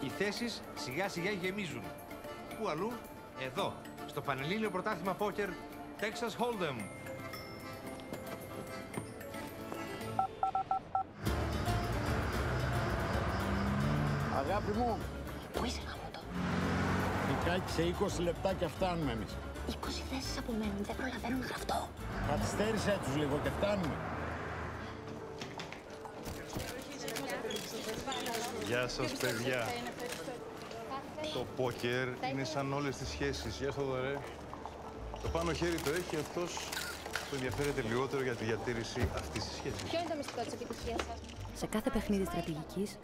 Οι θέσεις σιγά σιγά γεμίζουν. Πού αλλού? Εδώ, στο Πανελλήνιο Πρωτάθλημα Πόκερ Texas Hold'em. Αγάπη μου. Πού είσαι, γάμο? Νικάκι, σε 20 λεπτάκια φτάνουμε εμείς. 20 θέσεις απομένουν, δεν προλαβαίνω να γραφτώ. Καθυστέρησέ τους λίγο και φτάνουμε. Γεια σας, παιδιά. Το πόκερ είναι σαν όλες τις σχέσεις. Γεια Θοδωρέ. Το πάνω χέρι το έχει, αυτός που ενδιαφέρεται λιγότερο για τη διατήρηση αυτής της σχέσης. Ποιο είναι το μυστικό της επιτυχίας σας? Σε κάθε παιχνίδι στρατηγικής,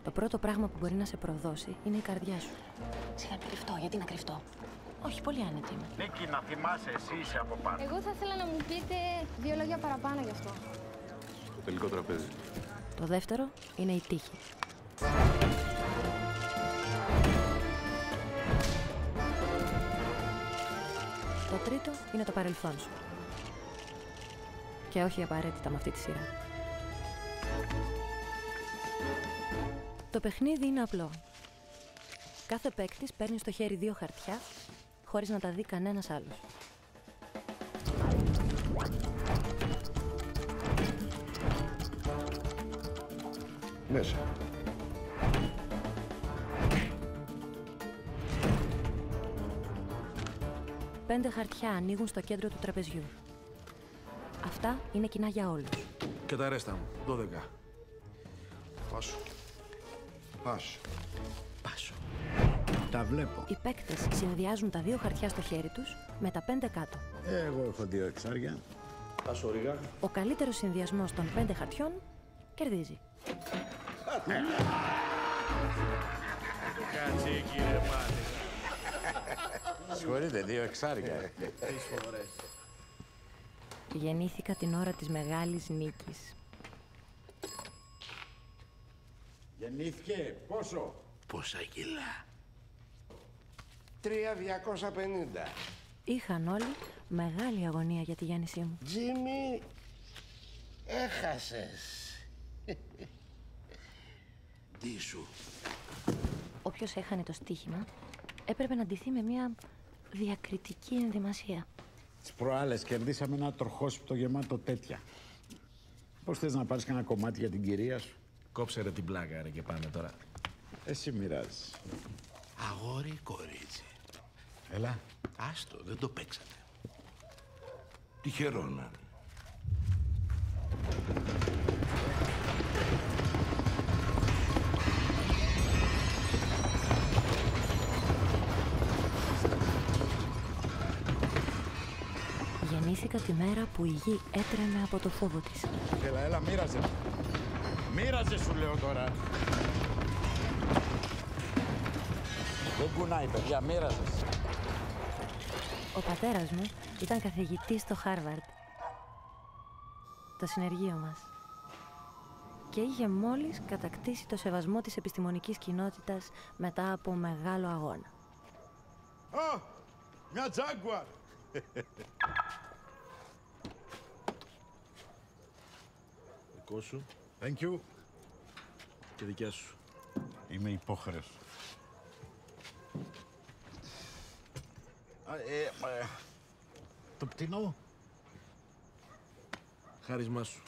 το πρώτο πράγμα που μπορεί να σε προδώσει είναι η καρδιά σου. Σιγά να κρυφτώ, γιατί να κρυφτώ? Όχι, πολύ άνετη είμαι. Νίκη, να θυμάσαι, εσύ είσαι από πάνω. Εγώ θα ήθελα να μου πείτε 2 λόγια παραπάνω γι' αυτό. Το τελικό τραπέζι. Το δεύτερο είναι η τύχη. Το τρίτο είναι το παρελθόν σου. Και όχι απαραίτητα με αυτή τη σειρά. Το παιχνίδι είναι απλό. Κάθε παίκτης παίρνει στο χέρι 2 χαρτιά, χωρίς να τα δει κανένας άλλος. Μέσα. Πέντε χαρτιά ανοίγουν στο κέντρο του τραπεζιού. Αυτά είναι κοινά για όλους. Και τα ρέστα μου, 12. Πάσο. Πάσο. Πάσο. Τα βλέπω. Οι παίκτες συνδυάζουν τα 2 χαρτιά στο χέρι τους με τα 5 κάτω. Εγώ έχω 2 εξάρια. Πάσο ρίγα. Ο καλύτερος συνδυασμός των 5 χαρτιών κερδίζει. Κάτσε, κύριε Μάτι. Συγχωρείτε, 2 εξάρια. Γεννήθηκα την ώρα της μεγάλης νίκης. Γεννήθηκε πόσο? Πόσα κιλά? 3.250. Είχαν όλοι μεγάλη αγωνία για τη γέννησή μου. Τζίμι, έχασες. Τι σου? Όποιος έχανε το στοίχημα έπρεπε να ντυθεί με μια διακριτική ενδυμασία. Τις προάλλες κερδίσαμε ένα τροχόσπιτο γεμάτο τέτοια. Πώς θες να πάρεις κανένα κομμάτι για την κυρία σου? Κόψε ρε την πλάκα ρε και πάμε τώρα. Εσύ μοιράζεις. Αγόρι ή κορίτσι? Έλα. Άστο, δεν το παίξατε. Τυχερό να είναι. Γεννήθηκα τη μέρα που η γη έτρεμε από το φόβο της. Έλα, μοίραζε. Μοίραζε σου λέω τώρα. Δεν κουνάει, παιδιά, μοίραζες. Ο πατέρας μου ήταν καθηγητής στο Χάρβαρντ, το συνεργείο μας. Και είχε μόλις κατακτήσει το σεβασμό της επιστημονικής κοινότητας μετά από μεγάλο αγώνα. Α, μια τζάγκουαρ. Δικό σου Thank you. και δικιά σου. Είμαι υπόχρεος. Το πτηνό. Χάρισμά σου.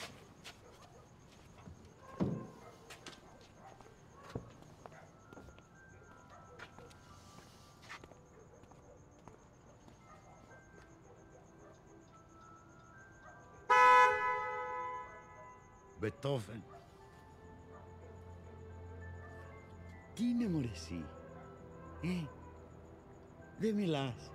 Μπετόβεν. Τι είναι μωρέ εσύ? Δεν μιλάς.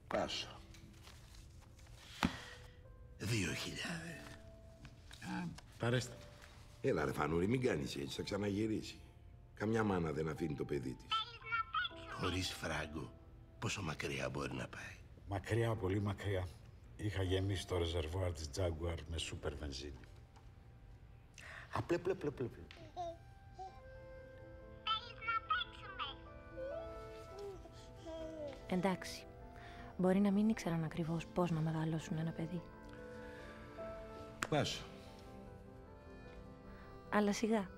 Πάσο. 2.000. Παρέστα. Έλα ρε Φανούρη, μην κάνεις έτσι, θα ξαναγυρίσει. Καμιά μάνα δεν αφήνει το παιδί της. Χωρίς φράγκο, πόσο μακριά μπορεί να πάει? Μακριά, πολύ μακριά. Είχα γεμίσει το ρεζερβουάρ της Jaguar με σούπερ βενζίνη. Απλέ. Εντάξει, μπορεί να μην ήξεραν ακριβώς πώς να μεγαλώσουν ένα παιδί. Πάσο. Αλλά σιγά,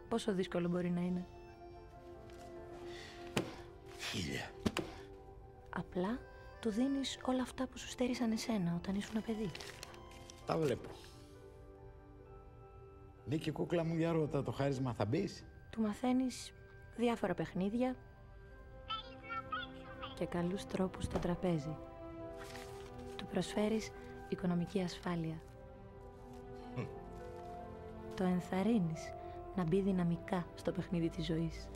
πόσο δύσκολο μπορεί να είναι. 1.000. Απλά του δίνεις όλα αυτά που σου στέρισαν εσένα όταν ήσουν παιδί. Τα βλέπω. Νίκη κούκλα μου, για ρώτα, το χάρισμα θα μπεις? Του μαθαίνεις διάφορα παιχνίδια και καλούς τρόπους στο τραπέζι. Του προσφέρεις οικονομική ασφάλεια. Το ενθαρρύνεις να μπει δυναμικά στο παιχνίδι της ζωής.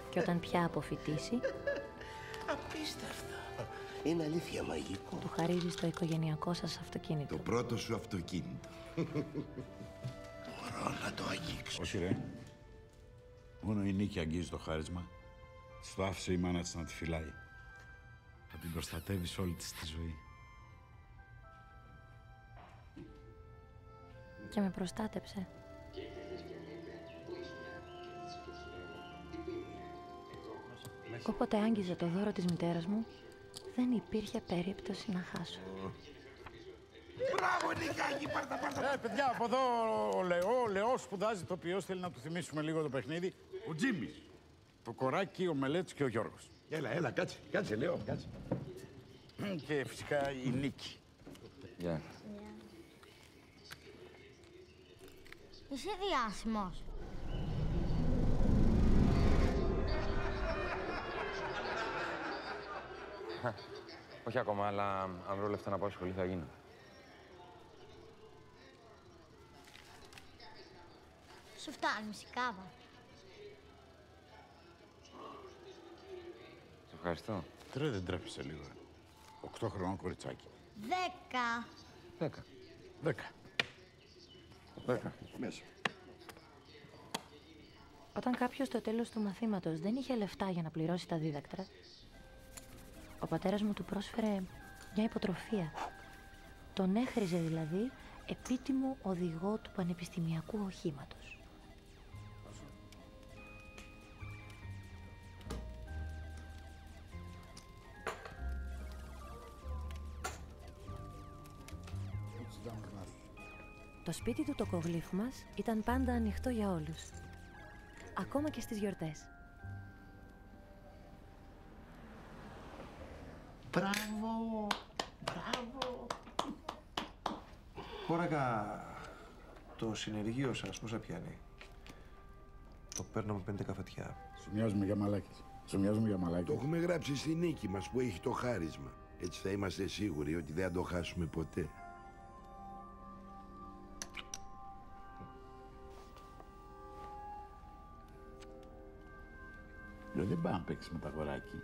Και όταν πια αποφοιτήσει, Απίστευτο. Είναι αλήθεια μαγικό. του χαρίζεις το οικογενειακό σας αυτοκίνητο. Το πρώτο σου αυτοκίνητο. Μπορώ να το αγγίξω. Όχι ρε. Μόνο η Νίκη αγγίζει το χάρισμα. Της το άφησε η μάνα της να τη φυλάει. Θα την προστατεύεις όλη της τη ζωή. Και με προστάτεψε. Όποτε άγγιζε το δώρο της μητέρας μου, δεν υπήρχε περίπτωση να χάσω. Μπράβο Νικάκη, πάρτα. Παιδιά, από εδώ ο Λεός σπουδάζει τοπιός, θέλει να του θυμίσουμε λίγο το παιχνίδι. Ο Τζίμις, το Κοράκι, ο Μελέτης και ο Γιώργος. Έλα, κάτσε Λεό, κάτσε. Και φυσικά η Νίκη. Γεια. Είσαι διάσημος. Όχι ακόμα, αλλά αν βρω λεφτά να πάω σχολή θα γίνω. Σου φτάνει μισικάβα. Σε ευχαριστώ. Τρε, δεν τρέπεσαι λίγο. 8 χρονών κοριτσάκι. 10. 10. 10. 10. Μέσα. Όταν κάποιος στο τέλος του μαθήματος δεν είχε λεφτά για να πληρώσει τα δίδακτρα, ο πατέρας μου του πρόσφερε μια υποτροφία. Τον έχριζε δηλαδή επίτιμο οδηγό του πανεπιστημιακού οχήματος. Το σπίτι του τοκογλύφου μας ήταν πάντα ανοιχτό για όλους, ακόμα και στις γιορτές. Μπράβο! Μπράβο! Χώρακα, το συνεργείο σας πόσα πιάνει? Το παίρνω με 5 καφετιά. Σου μοιάζουμε για μαλάκες. Σου μοιάζουμε για μαλάκες. Το έχουμε γράψει στη νίκη μας που έχει το χάρισμα. Έτσι θα είμαστε σίγουροι ότι δεν θα το χάσουμε ποτέ. Δεν πάει να παίξει με τα αγοράκι.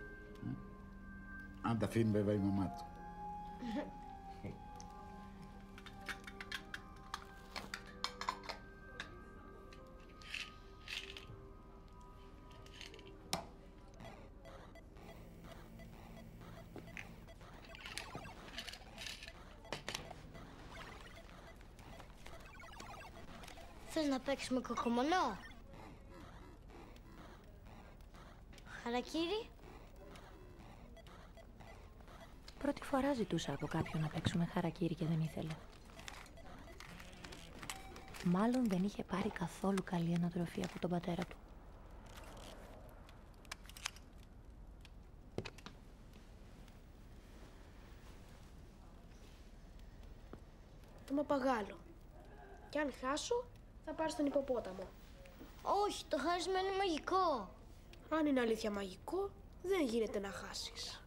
Αν τα αφήνει βέβαια η μαμά του. Θες να παίξουμε κοκομονό? Χαρακίρι? Πρώτη φορά ζητούσα από κάποιον να παίξουμε χαρακίρι και δεν ήθελε. Μάλλον δεν είχε πάρει καθόλου καλή ανατροφή από τον πατέρα του. Το μαπαγάλο. Και αν χάσω, θα πάρεις τον υποπόταμο. Όχι, το χάρισμα είναι μαγικό. Αν είναι αλήθεια μαγικό, δεν γίνεται να χάσεις.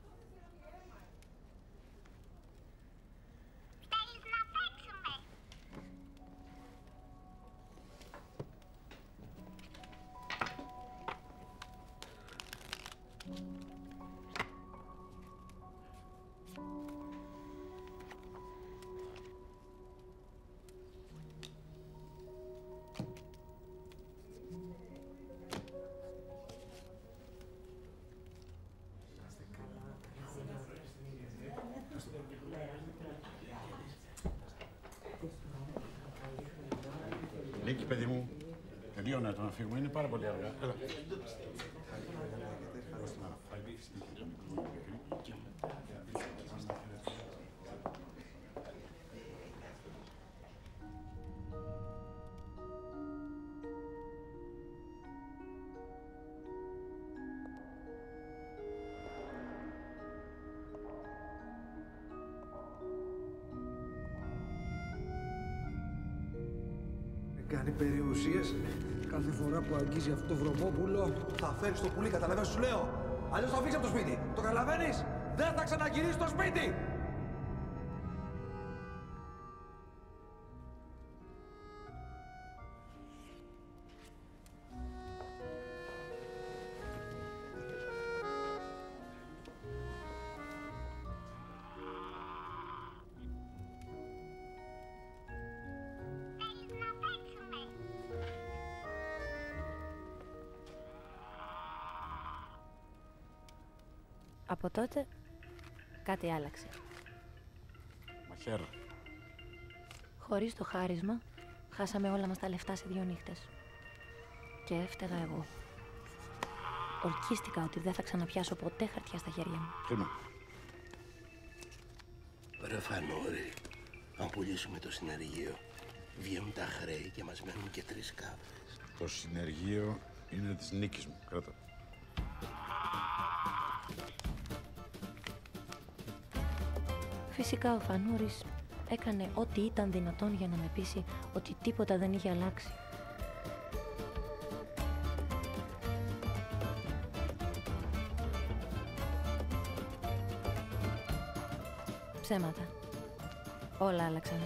Θέλεις να παίξουμε? Νίκη, παιδί μου, τελείωνε το να φύγουμε. Είναι πάρα πολύ αργά. Έλα. Κάνει περιουσίες. Κάθε φορά που αγγίζει αυτό το βρωμόπουλο, Θα φέρεις το πουλί, καταλαβαίνεις, σου λέω. Αλλιώς θα φύγεις από το σπίτι. Το καταλαβαίνεις? Δεν θα ξαναγυρίσεις στο σπίτι. Από τότε, κάτι άλλαξε. Μαχαίρα. Χωρίς το χάρισμα, χάσαμε όλα μας τα λεφτά σε 2 νύχτες. Και έφταιγα εγώ. Ορκίστηκα ότι δεν θα ξαναπιάσω ποτέ χαρτιά στα χέρια μου. Κρίμα. Ρε Φανούρη, αν πουλήσουμε το συνεργείο, βγαίνουν τα χρέη και μας μένουν και 3 κάφες. Το συνεργείο είναι της Νίκης μου. Κράτα. Φυσικά ο Φανούρης έκανε ό,τι ήταν δυνατόν για να με πείσει ότι τίποτα δεν είχε αλλάξει. Ψέματα. Όλα άλλαξαν.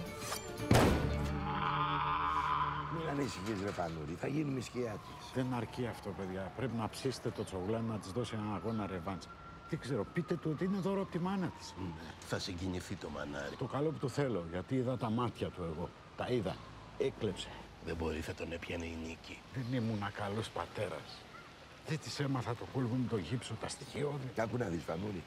Μην ανησυχείς, ρε Φανούρη, θα γίνουμε σκιάτες. Δεν αρκεί αυτό, παιδιά. Πρέπει να ψήσετε το τσογλάνι να της δώσει έναν αγώνα ρεβάντς. Δεν ξέρω, πείτε του ότι είναι δώρο από τη μάνα της. Θα συγκινηθεί το μανάρι. Το καλό που του θέλω, γιατί είδα τα μάτια του εγώ. Τα είδα. Έκλεψε. Δεν μπορεί, θα τον έπιανε η νίκη. Δεν ήμουν καλός πατέρας. Δεν της έμαθα το κόλπο με το γύψο, τα στοιχειώδη. Κάκου να δεις, Φανούρη.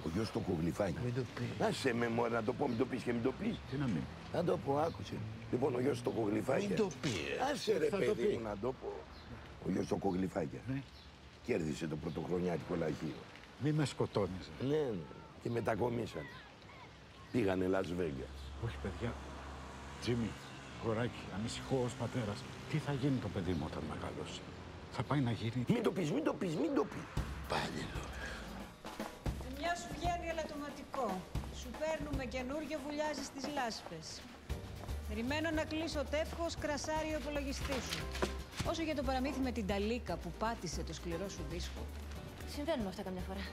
Ο γιος του Κουγλυφάκη. Μην το πεις. Άσε με μωρέ, να το πω, μην το πεις και μην το πεις. Τι να μην. Να το πω, άκουσε. Λοιπόν, ο γιος του Κουγλυφάκη. Μην το πει. Άσε ρε Θα το παιδί πει. μου να το πω. Ο γιος του Κουγλυφάκη. Ναι. Κέρδισε το πρωτοχρονιάτικο λαχείο. Μη με σκοτώνεις. Ναι, και μετακομίσανε. Πήγανε Las Vegas. Όχι, παιδιά. Τζίμι, κοράκι, ανησυχώ ως πατέρας. Τι θα γίνει το παιδί μου όταν μεγαλώσει. Θα πάει να γίνει... Μην το πεις, μην το πεις, μην το πεις. Πάλι εδώ. Μια σου βγαίνει ελαττωματικό. Σου παίρνουμε καινούριο, βουλιάζει στις λάσπες. Περιμένω να κλείσω τεύχος, κρασάρει ο υπολογιστής σου. Όσο για το παραμύθι με την ταλίκα που πάτησε το σκληρό σου δίσκο. Συμβαίνουν αυτά καμιά φορά.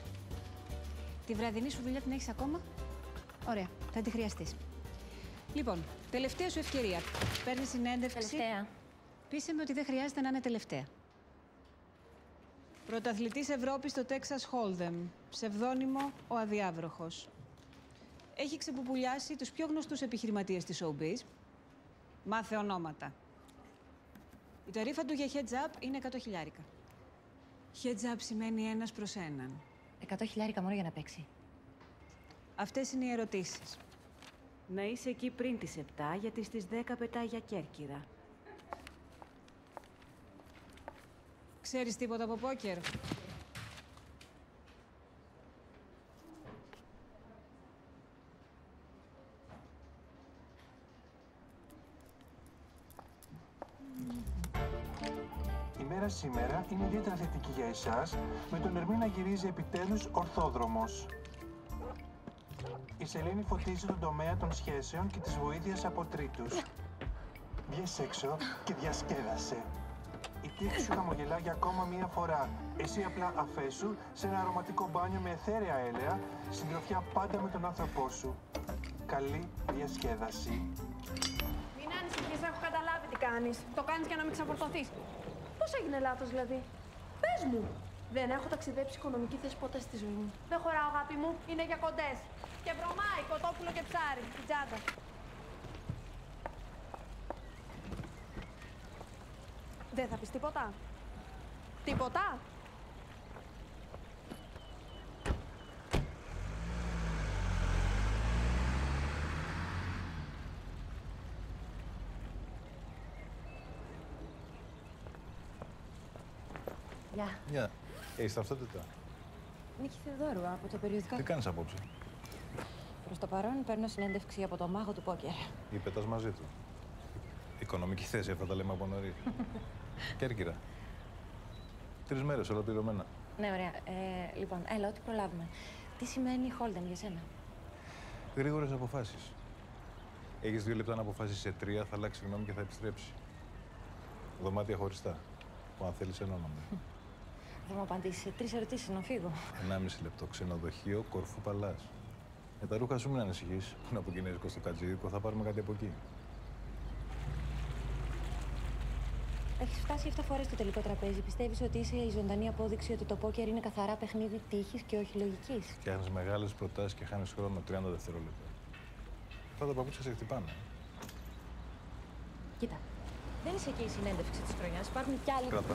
Τη βραδινή σου δουλειά την έχεις ακόμα? Ωραία, θα τη χρειαστείς. Λοιπόν, τελευταία σου ευκαιρία. Παίρνεις συνέντευξη. Τελευταία. Πείσε με ότι δεν χρειάζεται να είναι τελευταία. Πρωταθλητής Ευρώπης στο Texas Hold'em. Ψευδόνυμο ο Αδιάβροχος. Έχει ξεπουπουλιάσει τους πιο γνωστούς επιχειρηματίες της showbiz. Μάθε ονόματα. Η ταρήφα του για heads up είναι 100 χιλιάρικα. Heads up σημαίνει 1 προς 1. 100 χιλιάρικα μόνο για να παίξει. Αυτές είναι οι ερωτήσεις. Να είσαι εκεί πριν τις 7, γιατί στις 10 πετάει για Κέρκυρα. Ξέρεις τίποτα από πόκερ? Η μέρα σήμερα είναι ιδιαίτερα θετική για εσάς, με τον Ερμή να γυρίζει επιτέλους ορθόδρομος. Η Σελήνη φωτίζει τον τομέα των σχέσεων και της βοήθειας από τρίτους. Βγες έξω και διασκέδασε. Η τύχη σου χαμογελά για ακόμα μία φορά. Εσύ απλά αφέσου σε ένα αρωματικό μπάνιο με αιθέραια έλαια, συντροφιά πάντα με τον άνθρωπό σου. Καλή διασκέδαση. Μην ανησυχείς, έχω καταλάβει τι κάνεις. Το κάνεις για να μην ξαφορτωθείς. Πώς έγινε λάθος δηλαδή? Πες μου. Δεν έχω ταξιδέψει οικονομική θέση ποτέ στη ζωή μου. Δεν χωράω, αγάπη μου. Είναι για κοντές. Και βρωμάει κοτόπουλο και ψάρι. Την τσάντα. Δεν θα πεις τίποτα? Τίποτα? Γεια. Γεια. Έχεις ταυτότητα? Νίκη Θεοδόρου, από το περιοδικό. Τι κάνεις απόψε? Προς το παρόν παίρνω συνέντευξη από το μάγο του πόκερ. Ή πετάς μαζί του? Οικονομική θέση, αυτά τα λέμε από νωρίς. Κέρκυρα. 3 μέρες ολοκληρωμένα. Ναι, ωραία. Λοιπόν, έλα, ό,τι προλάβουμε. Τι σημαίνει Hold'em για σένα? Γρήγορες αποφάσεις. Έχεις 2 λεπτά να αποφάσεις σε 3, θα αλλάξει γνώμη και θα επιστρέψει. Δωμάτια χωριστά. Που αν θέλεις ένα όνομα. Θα μου απαντήσεις σε 3 ερωτήσεις να φύγω. 1,5 λεπτό. Ξενοδοχείο Κορφού Παλάς. Με τα ρούχα σου μην ανησυχείς. Που είναι από κινέζικο στο κατζίδικο, θα πάρουμε κάτι από εκεί. Έχεις φτάσει 7 φορές στο τελικό τραπέζι. Πιστεύεις ότι είσαι η ζωντανή απόδειξη ότι το πόκερ είναι καθαρά παιχνίδι τύχης και όχι λογικής? Φτιάχνεις μεγάλες προτάσεις και χάνεις χρόνο 30 δευτερόλεπτα. Αυτά τα παπούτσια σε χτυπάνε. Κοίτα, δεν είσαι εκεί η συνέντευξη της χρονιάς. Υπάρχουν κι άλλοι. Κράτα.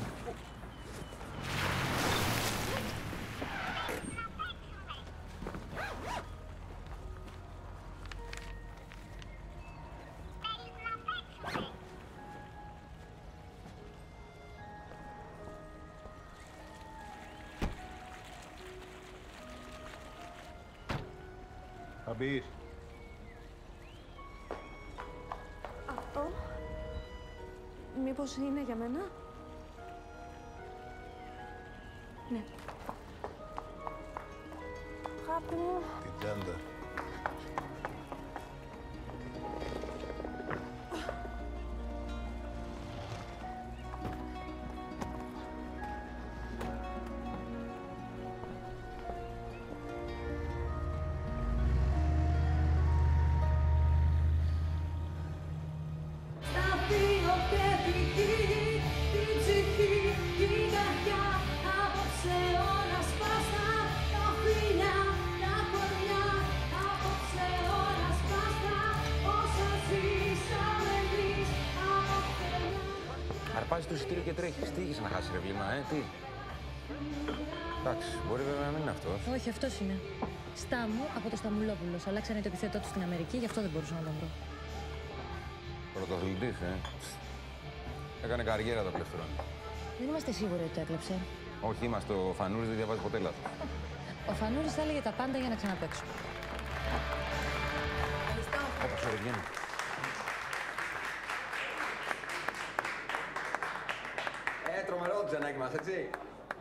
Θα μπεις. Αυτό μήπως είναι για μένα? Ναι. Αγάπη μου. Την τσάντα. βάζει το εισιτήριο και τρέχει. Τι είχε να χάσει, ρε βλήμα, τι. Εντάξει, μπορεί βέβαια να μην είναι αυτό. Όχι, αυτό είναι. Στάμου από το Σταμουλόπουλο. Αλλάξανε το επιθετό του στην Αμερική, γι' αυτό δεν μπορούσα να τον βρω. Πρωτοαθλητής, Έκανε καριέρα το πλευρό. Δεν είμαστε σίγουροι ότι το έκλεψε. Όχι, είμαστε. Ο Φανούρης δεν διαβάζει ποτέ λάθος. Ο Φανούρης θα έλεγε τα πάντα για να ξαναπαίξω. Όπως βγαίνει. Τρομερό το τζανάκι μας, έτσι.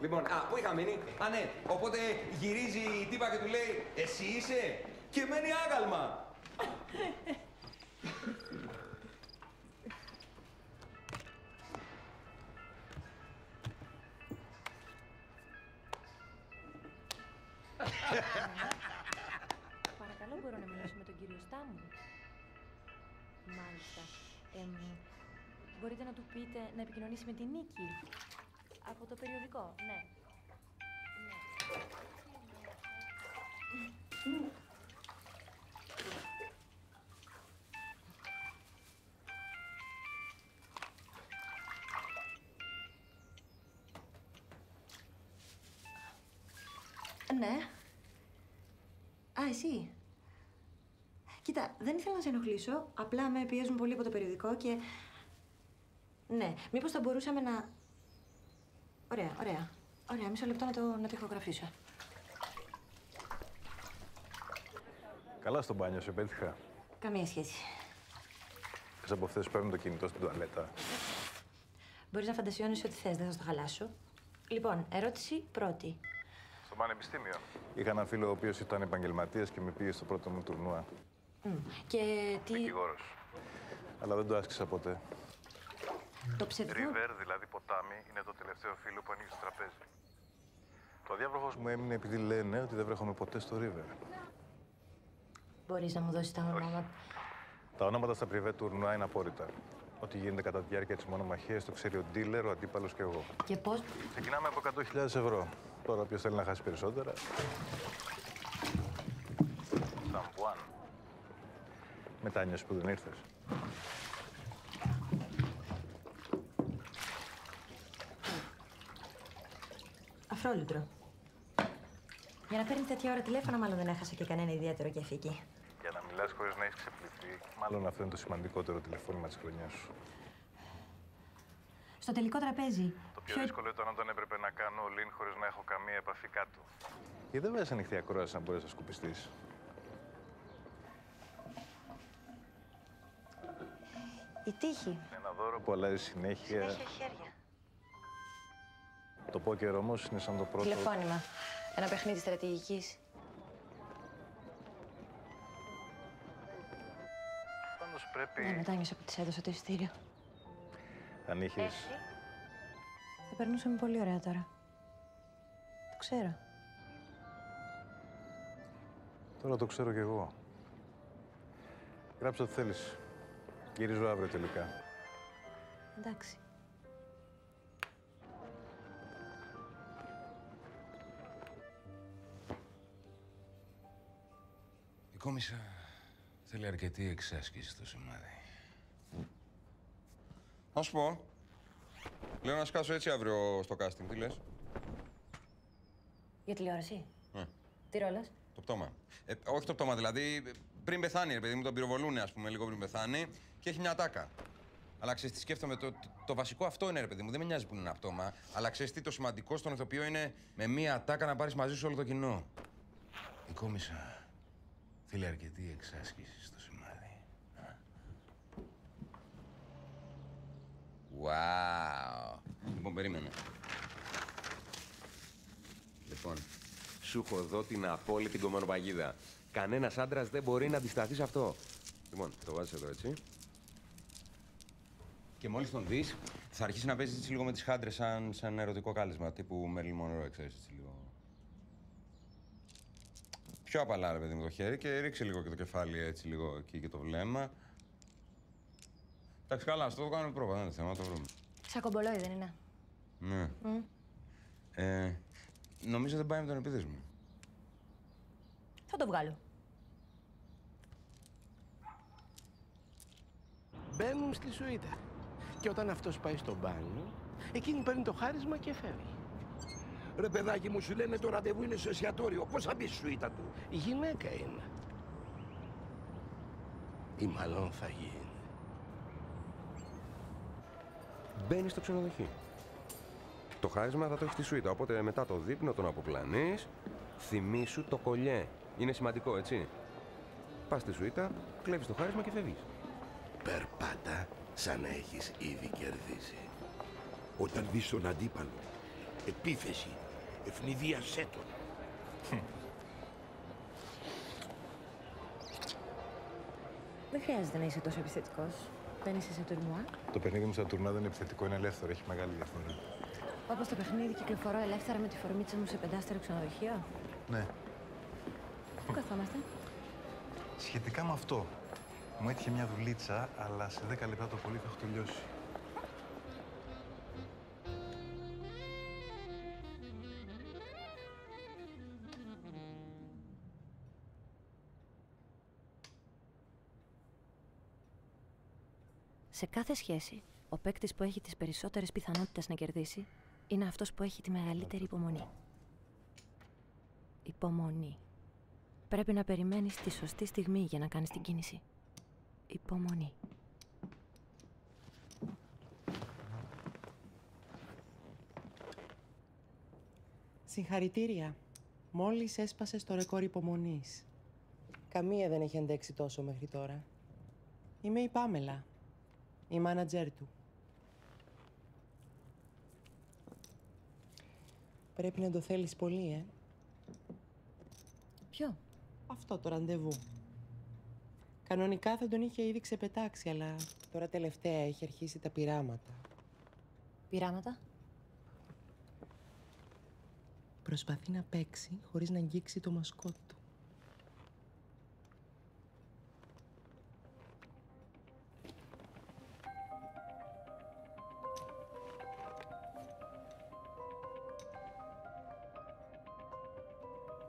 Λοιπόν, πού είχα μείνει. Ναι, οπότε γυρίζει η τύπα και του λέει «Εσύ είσαι» και μένει άγαλμα. Παρακαλώ, μπορώ να μιλήσω με τον κύριο Στάμου. Μάλιστα. Μπορείτε να του πείτε να επικοινωνήσει με την Νίκη. Από το περιοδικό, ναι. Ναι. Εσύ. Κοίτα, δεν ήθελα να σε ενοχλήσω. Απλά με πιέζουν πολύ από το περιοδικό και... Ναι, μήπως θα μπορούσαμε να... Ωραία, μισό λεπτό να το ηχογραφήσω. Καλά στο μπάνιο, σε πέτυχα. Καμία σχέση. Πες από αυτές που παίρνουν το κινητό στην τουαλέτα. Μπορείς να φαντασιώνεις ό,τι θες, δεν θα στο χαλάσω. Λοιπόν, ερώτηση πρώτη. Στο πανεπιστήμιο. Είχα έναν φίλο ο οποίος ήταν επαγγελματίας και με πήγε στο πρώτο μου τουρνουά. Και τι... Δικηγόρος. Αλλά δεν το άσκησα ποτέ. Το ψευδό... River, δηλαδή ποτάμι, είναι το τελευταίο φύλλο που ανοίγει στο τραπέζι. Το διάβροχος μου έμεινε επειδή λένε ότι δεν βρέχομαι ποτέ στο River. Μπορείς να μου δώσεις τα ονόματα. Τα ονόματα στα πριβέ τουρνουά είναι απόρριτα. Ό,τι γίνεται κατά τη διάρκεια της μονομαχίας το ξέρει ο ντίλερ, ο αντίπαλος και εγώ. Και πώς? Ξεκινάμε από 100.000 ευρώ. Τώρα ποιος θέλει να χάσει περισσότερα. Σαμπουάν. Μετάνιωσες που δεν ήρθες. Αφρόλουτρο. Για να παίρνει τέτοια ώρα τηλέφωνα, μάλλον δεν έχασα και κανένα ιδιαίτερο κέφι εκεί. Για να μιλάς χωρίς να έχεις ξεπληθεί, μάλλον αυτό είναι το σημαντικότερο τηλεφώνημα της χρονιάς σου. Στο τελικό τραπέζι. Το πιο δύσκολο ήταν όταν έπρεπε να κάνω all-in χωρίς να έχω καμία επαφή κάτω. Γιατί δεν βάζεις ανοιχτή ακρόαση να μπορείς να σκουπιστείς. Η τύχη. Ένα δώρο που αλλάζει συνέχεια. Χέρια. Το πόκερ όμως είναι σαν το πρώτο... Τηλεφώνημα. Ένα παιχνίδι στρατηγικής. Πάντως πρέπει... Ναι, μετάνιωσα που της έδωσα το εισιτήριο. Αν είχες... Θα περνούσαμε πολύ ωραία τώρα. Το ξέρω. Τώρα το ξέρω κι εγώ. Γράψε ό,τι θέλεις. Γυρίζω αύριο τελικά. Εντάξει. Η κόμισσα θέλει αρκετή εξάσκηση στο σημάδι. Να σου πω. Λέω να σκάσω έτσι αύριο στο casting. Τι λες? Για τηλεόραση. Τι ρόλος? Το πτώμα. Όχι το πτώμα, δηλαδή πριν πεθάνει, ρε παιδί μου, τον πυροβολούνε, ας πούμε, λίγο πριν πεθάνει και έχει μια ατάκα. Αλλά ξέρεις τι σκέφτομαι, το βασικό αυτό είναι, ρε παιδί μου, δεν με νοιάζει που είναι ένα πτώμα. Αλλά ξέρεις τι, το σημαντικό στον ηθοποιό είναι με μια ατάκα να πάρεις μαζί σου όλο το κοινό. Η κόμισσα θέλει αρκετή εξάσκηση στο σημάδι. Wow. Λοιπόν, περίμενε. Λοιπόν, σου έχω εδώ την απόλυτη κομμανοπαγίδα. Κανένας άντρας δεν μπορεί να αντισταθεί σε αυτό. Λοιπόν, το βάζεις εδώ, έτσι. Και μόλις τον δεις, θα αρχίσει να παίζει έτσι λίγο με τις χάντρες σαν ερωτικό κάλεσμα, τύπου Μέρλιν Μονρό, ξέρεις, έτσι λίγο. Πιο απαλά, ρε παιδί μου, το χέρι και ρίξε λίγο και το κεφάλι έτσι λίγο εκεί και το βλέμμα. Εντάξει, καλά, αυτό το κάνουμε πρόβα, δεν είναι θέμα, να το βρούμε. Σαν κομπολόι δεν είναι? Ναι. Νομίζω δεν πάει με τον επίδεσμο. Θα το βγάλω. Μπαίνουν στη σουίτα Και όταν αυτός πάει στο μπάνιο, εκείνη παίρνει το χάρισμα και φεύγει. Ρε παιδάκι μου, σου λένε το ραντεβού είναι στο εστιατόριο. Πώς θα μπει στη σουίτα του? Η γυναίκα είναι. Ή μάλλον θα γίνει. Μπαίνει στο ξενοδοχείο. Το χάρισμα θα το έχει στη σουίτα, οπότε μετά το δείπνο τον αποπλανείς, θυμήσου το κολλιέ. Είναι σημαντικό, έτσι. Πας στη σουίτα, κλέβεις το χάρισμα και φεύγεις. Περπάτα σαν να έχεις ήδη κερδίσει. Όταν δεις τον αντίπαλο, επίθεση, ευνηδίασέ τον. Δεν χρειάζεται να είσαι τόσο επιθετικός. Δεν είσαι σε τουρνουά. Το παιχνίδι μου στα τουρνά δεν είναι επιθετικό, είναι ελεύθερο, έχει μεγάλη διαφορά. Όπως το παιχνίδι κυκλοφορώ ελεύθερα με τη φορμίτσα μου σε πεντάστερο ξενοδοχείο. Ναι. Πού καθόμαστε? Σχετικά με αυτό. Μου έτυχε μια δουλίτσα, αλλά σε 10 λεπτά το πολύ θα έχω τελειώσει. Σε κάθε σχέση, ο παίκτης που έχει τις περισσότερες πιθανότητες να κερδίσει είναι αυτός που έχει τη μεγαλύτερη υπομονή. Υπομονή. Πρέπει να περιμένεις τη σωστή στιγμή για να κάνεις την κίνηση. Υπομονή. Συγχαρητήρια. Μόλις έσπασες το ρεκόρ υπομονής. Καμία δεν έχει αντέξει τόσο μέχρι τώρα. Είμαι η Πάμελα, η μάνατζέρ του. Πρέπει να το θέλεις πολύ, Ποιο? Αυτό το ραντεβού. Κανονικά θα τον είχε ήδη ξεπετάξει, αλλά τώρα τελευταία έχει αρχίσει τα πειράματα. Πειράματα? Προσπαθεί να παίξει χωρίς να αγγίξει το μασκότ του.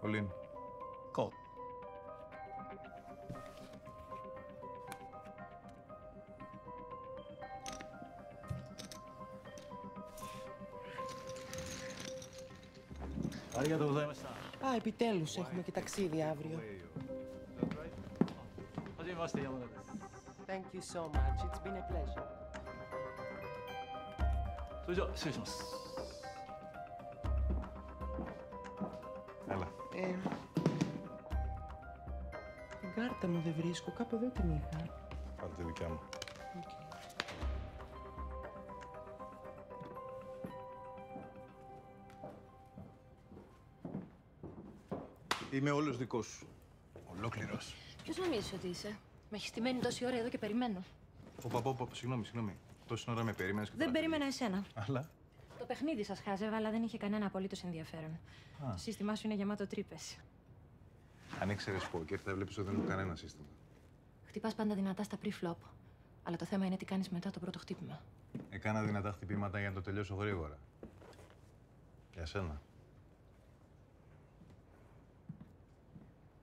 Ολύν. Call. Α, επιτέλους έχουμε και ταξίδι αύριο. Thank you so much. It's been a pleasure. それじゃあ失礼します。 Έλα. Την κάρτα μου δεν βρίσκω. Κάπου εδώ την είχα. Πάρε τη δικιά μου. Είμαι όλος δικός σου. Ολόκληρος. Ποιος νομίζεις ότι είσαι? Με έχει στημένη τόση ώρα εδώ και περιμένω. Συγγνώμη. Τόση ώρα με περίμενες και Δεν τώρα περίμενα εσένα. Αλλά. Το παιχνίδι σας χάζευα, αλλά δεν είχε κανένα απολύτως ενδιαφέρον. Α. Το σύστημά σου είναι γεμάτο τρύπες. Αν ήξερες πόκερ, θα έβλεπες ότι δεν έχω κανένα σύστημα. Χτυπάς πάντα δυνατά στα pre-flop. Αλλά το θέμα είναι τι κάνεις μετά το πρώτο χτύπημα. Έκανα δυνατά χτυπήματα για να το τελειώσω γρήγορα. Για σένα.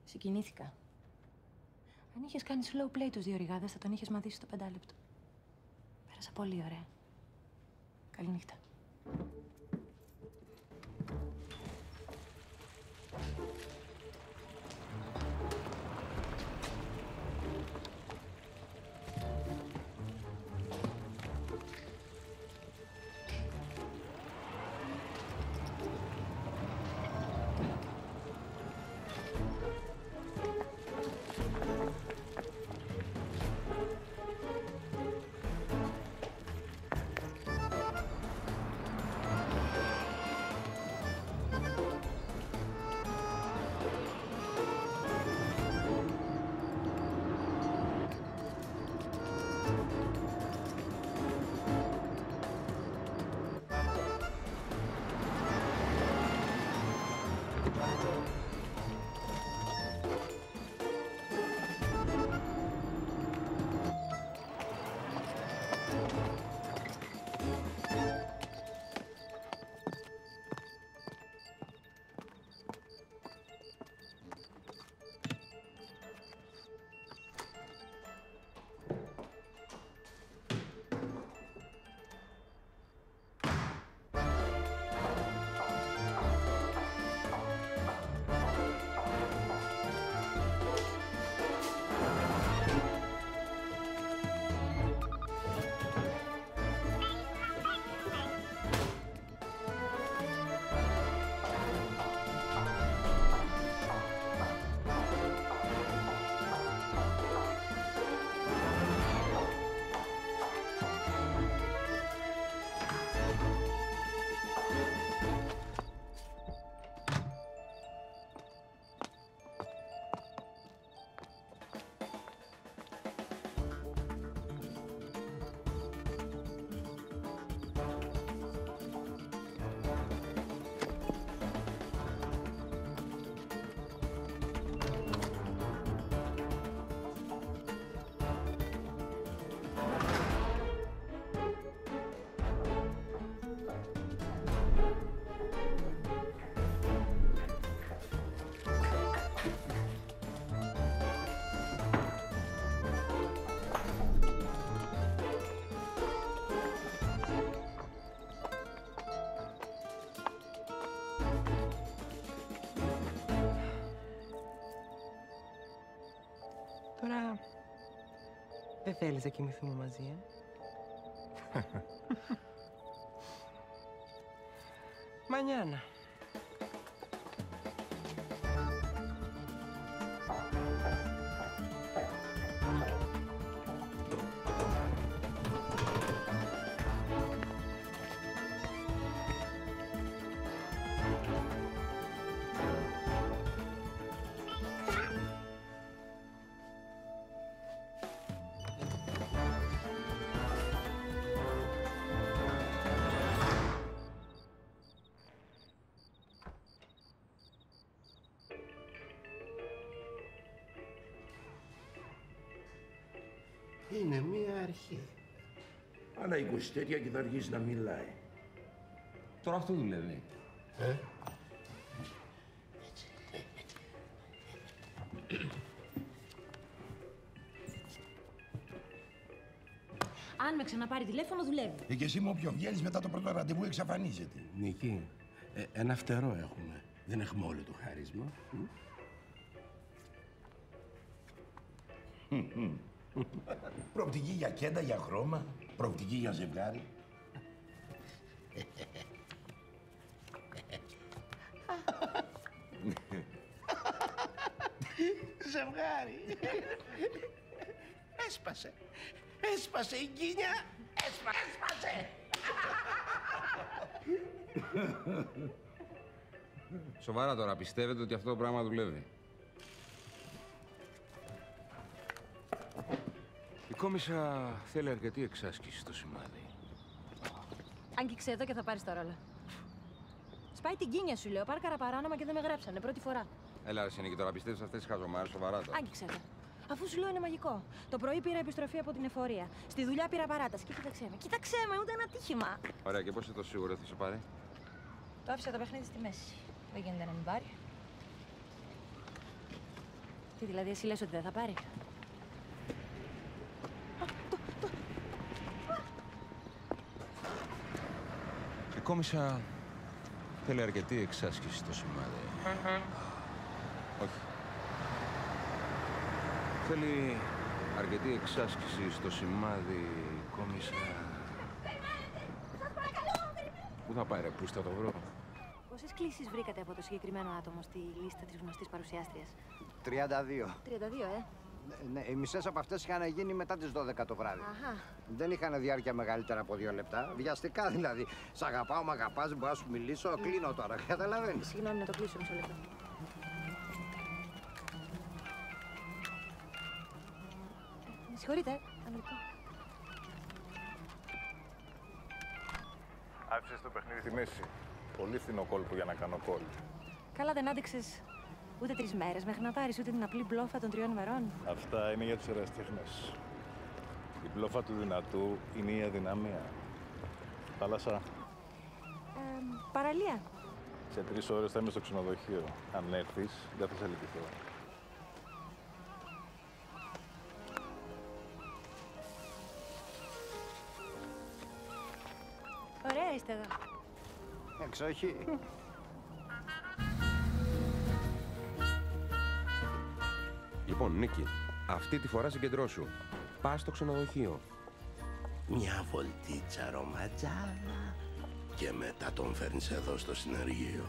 Συγκινήθηκα. Αν είχες κάνει slow play τους 2 ρηγάδες, θα τον είχες μαδίσει στο 5 λεπτό. Πέρασα πολύ ωραία. Καληνύχτα. φορά δεν θέλεις να κοιμηθούμε μαζί, Μανιάνα. Είναι μία αρχή. Άλλα 24 και θα αρχίσει να μιλάει. Τώρα αυτό δουλεύει. Αν με ξαναπάρει τηλέφωνο, δουλεύει. Και εσύ με όποιον βγαίνεις μετά το πρώτο ραντεβού εξαφανίζεται. Νίκη, ένα φτερό έχουμε. Δεν έχουμε όλο το χάρισμα. Προοπτική για κέντα, για χρώμα, προοπτική για ζευγάρι. Ζευγάρι. Έσπασε. Έσπασε η γκίνια. Έσπασε. Σοβαρά τώρα, πιστεύετε ότι αυτό το πράγμα δουλεύει? Η κόμισσα θέλει αρκετή εξάσκηση στο σημάδι. Άγγιξε εδώ και θα πάρεις το ρόλο. Σπάει την κίνια σου, λέω. Πάρκαρα παράνομα και δεν με γράψανε. Πρώτη φορά. Έλα, ρε Σενίκη, τώρα πιστεύεις αυτές τις χαζομάρες, σοβαρά τώρα? Άγγιξε εδώ. Αφού σου λέω είναι μαγικό. Το πρωί πήρα επιστροφή από την εφορία. Στη δουλειά πήρα παράταση. Και κοίταξέ με. Κοίταξέ με, ούτε ένα τύχημα. Ωραία, και πώς είσαι τόσο σίγουρο ότι θα σε πάρει? Το άφησα το παιχνίδι στη μέση. Δεν γίνεται να μην πάρει. Τι δηλαδή, εσύ λες ότι δεν θα πάρει? Η κόμισσα θέλει αρκετή εξάσκηση στο σημάδι. Όχι. Θέλει αρκετή εξάσκηση στο σημάδι, κόμισσα. Πού θα πάει ρε, πού θα το βρω? Πόσες κλήσεις βρήκατε από το συγκεκριμένο άτομο στη λίστα της γνωστής παρουσιάστριας? 32. 32, Ναι, οι μισές από αυτές είχαν γίνει μετά τις 12 το βράδυ. Αχα. Δεν είχαν διάρκεια μεγαλύτερα από 2 λεπτά. Βιαστικά δηλαδή. Σ' αγαπάω, μ' αγαπάς, μπορώ να σου μιλήσω. Κλείνω τώρα, καταλαβαίνεις. Συγγνώμη, να το κλείσω μισό λεπτό. Με συγχωρείτε, ένα λεπτό. Άφησες το παιχνίδι στη μέση. Πολύ φθηνό κόλπο για να κάνω κόλ. Καλά, δεν άντεξες ούτε 3 μέρες μέχρι να πάρεις ούτε την απλή μπλόφα των 3 ημερών. Αυτά είναι για τους ερασιτέχνες. Η μπλόφα του δυνατού είναι η αδυναμία. Θάλασσα. Παραλία. Σε 3 ώρες θα είμαι στο ξενοδοχείο. Αν έρθεις, δεν θα σε λυπηθώ. Ωραία είστε εδώ. Εξοχή. Λοιπόν, Νίκη, αυτή τη φορά συγκεντρώσου. Πας στο ξενοδοχείο. Μια βολτίτσα ρομαντζάνα και μετά τον φέρνεις εδώ στο συνεργείο.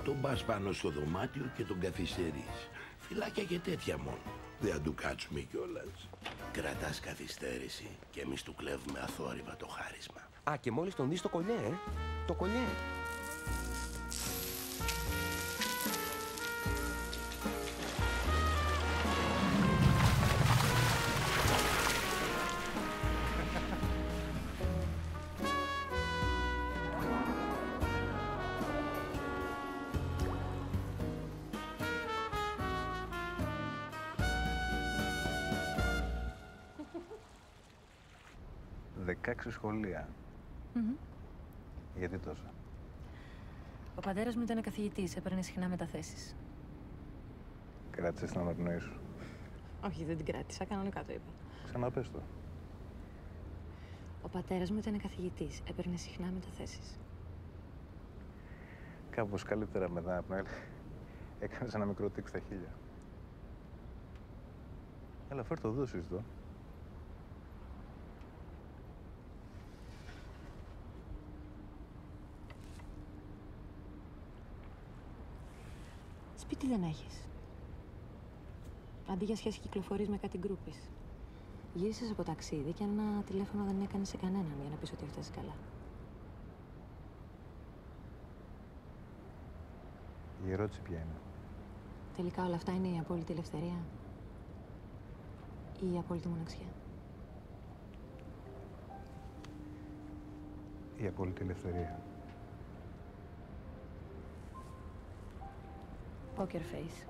Τον πας πάνω στο δωμάτιο και τον καθυστερείς. Φυλάκια και τέτοια μόνο. Δεν θα του κάτσουμε κιόλας. Κρατάς καθυστέρηση και εμείς του κλέβουμε αθόρυβα το χάρισμα. Α, και μόλις τον δεις το κολλιέ, το κολλιέ. Έξι σχολεία. Γιατί τόσο? Ο πατέρας μου ήταν καθηγητής, έπαιρνε συχνά μεταθέσεις. Κράτησες την αναπνοή σου? Όχι, δεν την κράτησα, κανονικά το είπα. Ξαναπες το. Ο πατέρας μου ήταν καθηγητής, έπαιρνε συχνά μεταθέσεις. Κάπως καλύτερα μετά από την έκανες ένα μικρό τικ στα χείλια. Έλα, φέρ' το εδώ, συζητώ. Σπίτι δεν έχεις. Αντί για σχέση κυκλοφορείς με κάτι γκρούπις. Γύρισες από ταξίδι και ένα τηλέφωνο δεν έκανες σε κανέναν για να πεις ότι έφτασες καλά. Η ερώτηση ποια είναι? Τελικά όλα αυτά είναι η απόλυτη ελευθερία ή η απόλυτη μοναξιά? Η απόλυτη ελευθερία. Poker face.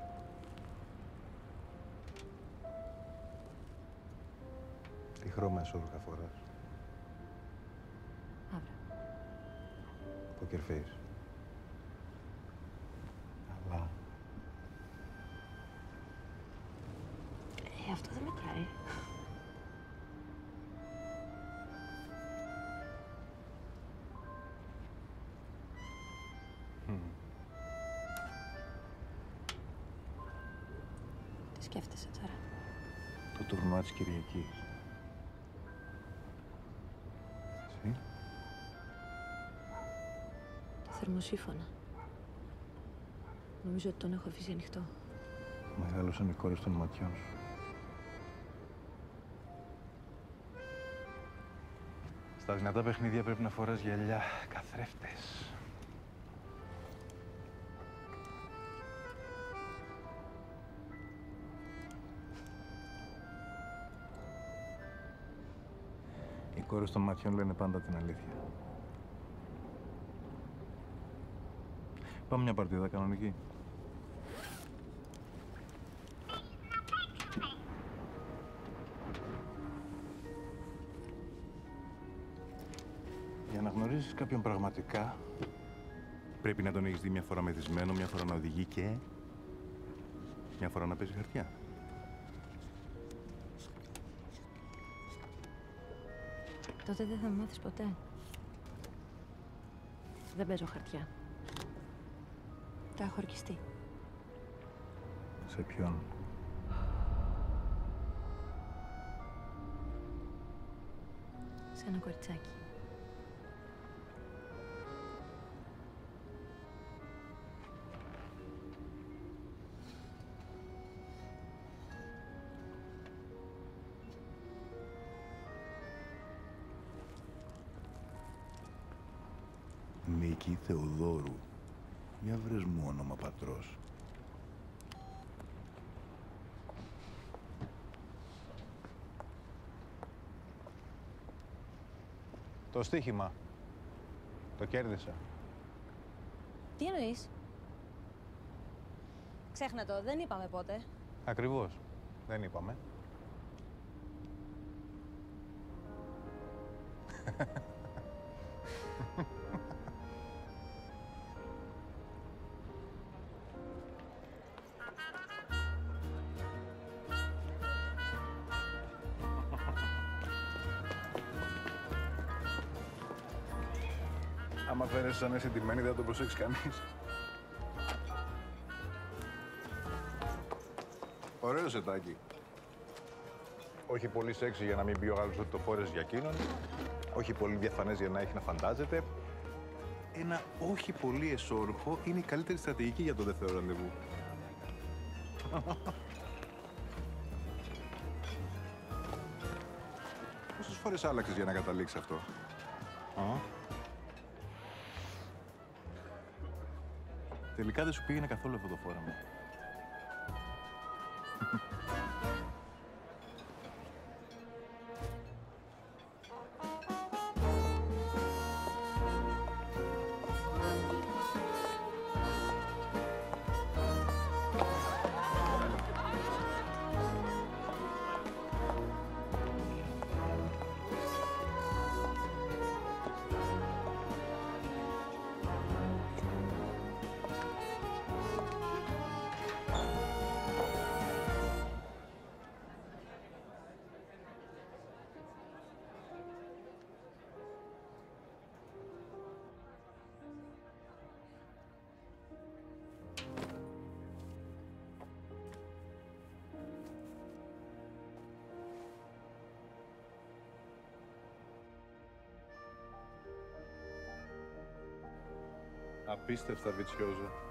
Τι χρώμα εσώρουχα φοράς? Αύριο. Poker face. Αλλά... Αυτό δεν μετράει. Τι σκέφτεσαι τώρα? Το τουρνουά της Κυριακής. Εσύ? Το θερμοσύφωνα. Νομίζω ότι τον έχω αφήσει ανοιχτό. Μεγάλωσαν οι κόρες των ματιών σου. Στα δυνατά παιχνίδια πρέπει να φοράς γυαλιά καθρέφτες. Οι κόρες των ματιών λένε πάντα την αλήθεια. Πάμε μια παρτίδα κανονική. Για να γνωρίσεις κάποιον πραγματικά, πρέπει να τον έχεις δει μια φορά μεθυσμένο, μια φορά να οδηγεί και μια φορά να παίζει χαρτιά. Τότε δεν θα με μάθεις ποτέ. Δεν παίζω χαρτιά. Τα έχω ορκιστεί. Σε ποιον? Σε ένα κοριτσάκι. Νίκη Θεοδόρου. Για βρες μου όνομα πατρός. Το στοίχημα. Το κέρδισα. Τι εννοείς? Ξέχνα το, δεν είπαμε πότε. Ακριβώς. Δεν είπαμε. Άμα φαίνεσαι σαν αισθητημένη, δεν θα το προσέξει κανείς. Ωραίο σετάκι. Όχι πολύ σεξι για να μην πει ο Γάλλος ότι το φόρεσε για εκείνον. Όχι πολύ διαφανές για να έχει να φαντάζεται. Ένα όχι πολύ εσώρουχο είναι η καλύτερη στρατηγική για το δεύτερο ραντεβού. Πόσες φορές άλλαξες για να καταλήξεις αυτό? Τελικά δεν σου πήγαινε καθόλου αυτό το φόρεμα. Απίστευτα βιτσιόζα.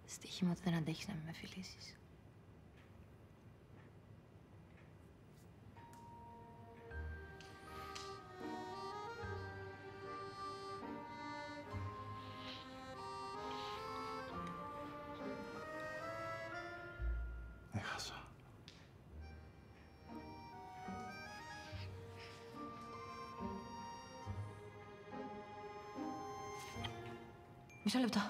Στοίχημα ότι δεν αντέχεις να με φιλήσεις. Έχασα. Μισό λεπτό.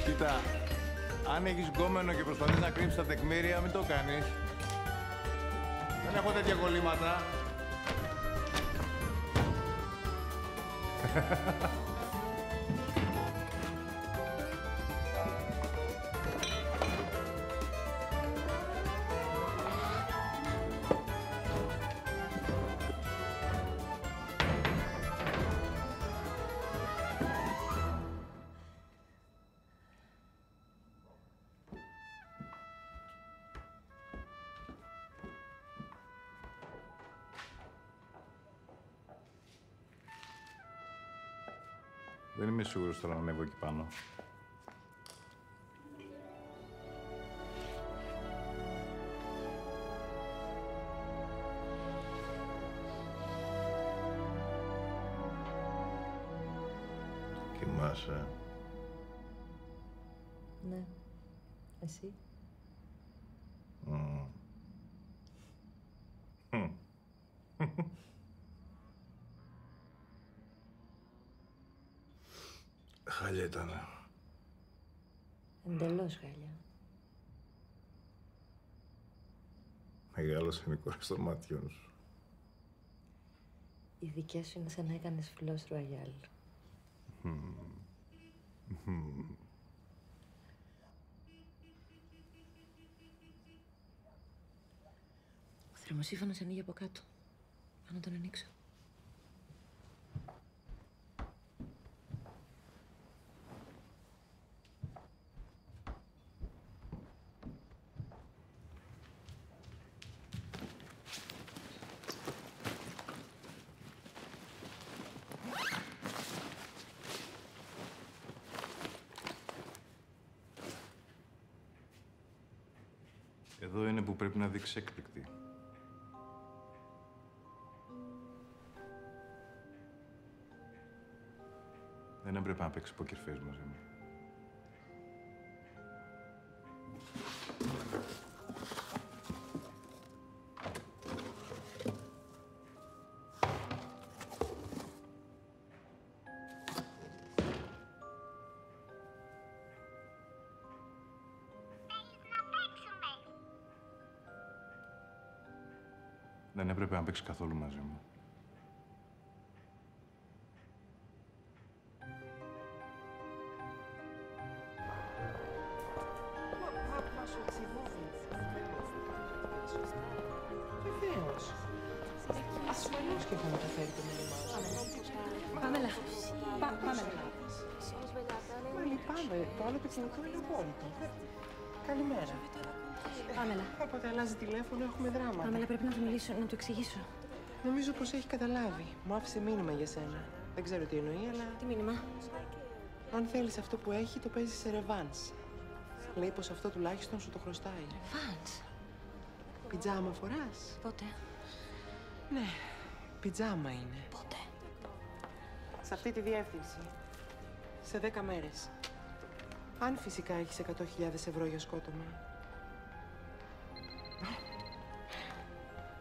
Κοίτα, αν έχεις γκόμενο και προσπαθείς να κρύψεις τα τεκμήρια, μην το κάνεις. Δεν έχω τέτοια κολλήματα. Δεν είμαι σίγουρος τώρα να ανέβω εκεί πάνω. Κοιμάσαι. Ναι. Εσύ. Χάλια ήτανε. Εντελώς χάλια. Μεγάλωσε η κόρη στο μάτιον σου. Οι δικές σου είναι σαν να έκανες φλός ρουαγιάλ. Ο θερμοσύφωνος ανοίγει από κάτω. Πάω να τον ανοίξω. Εδώ είναι που πρέπει να δείξεις έκπληκτη. Δεν έπρεπε να παίξεις poker face μαζί μου. Δεν έπρεπε να παίξεις καθόλου μαζί μου. Βεβαίως. Ασφαλώς και θα μεταφέρει το μήνυμά σου. Πάμελα. Πάμελα. Μα λυπάμαι. Το άλλο το κινητό είναι απόλυτο. Καλημέρα. Πάμελα. Όποτε αλλάζει τηλέφωνο έχουμε δράματα. Πάμελα, πρέπει να του μιλήσω, να του εξηγήσω. Νομίζω πως έχει καταλάβει. Μου άφησε μήνυμα για σένα. Δεν ξέρω τι εννοεί, αλλά... Τι μήνυμα? Αν θέλεις αυτό που έχει, το παίζει σε ρεβάνς. Λέει πως αυτό τουλάχιστον σου το χρωστάει. Ρεβάνς? Πιτζάμα φοράς? Πότε? Ναι, πιτζάμα είναι. Πότε? Σε αυτή τη διεύθυνση. Σε 10 μέρες. Αν φυσικά έχεις 100.000 ευρώ για σκότωμα.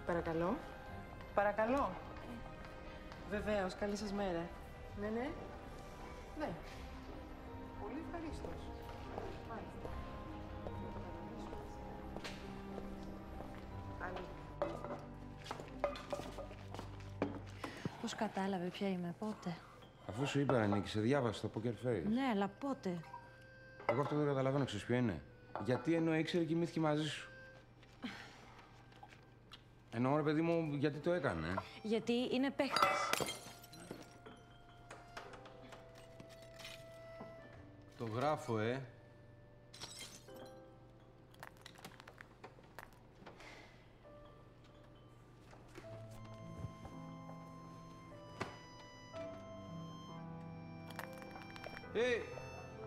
Παρακαλώ. Παρακαλώ. Βεβαίως, καλή σας μέρα. Ναι, ναι. Ναι. Πολύ ευχαρίστως. Μάλιστα. Πώς κατάλαβε ποια είμαι, πότε? Αφού σου είπα, Νίκη, σε διάβασα στο Poker Face. Ναι, αλλά πότε? Εγώ αυτό δεν καταλαβαίνω, ξέρεις ποιο είναι. Γιατί ενώ ήξερε κοιμήθηκε μαζί σου. Εννοώ, ρε παιδί μου, γιατί το έκανε. Γιατί είναι παίχτης. Το γράφω,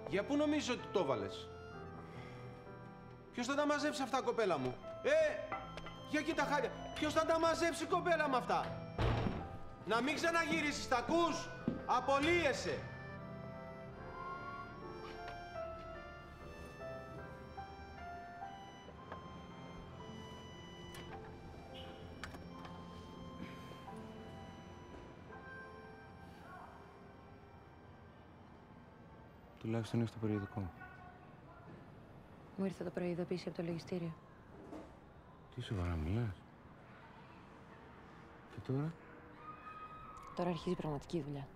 Για πού νομίζεις ότι το έβαλες? Ποιος θα τα μαζέψει αυτά, κοπέλα μου? Για κοίτα χάρια. Ποιος θα τα μαζέψει, κοπέλα μου, αυτά? Να μην ξαναγυρίσεις, τα ακούς? Απολύεσαι. Τουλάχιστον έχει το περιοδικό. Μου ήρθε το προειδοποίηση από το λογιστήριο. Τι σοβαρά μιλάς? Και τώρα? Τώρα αρχίζει η πραγματική δουλειά.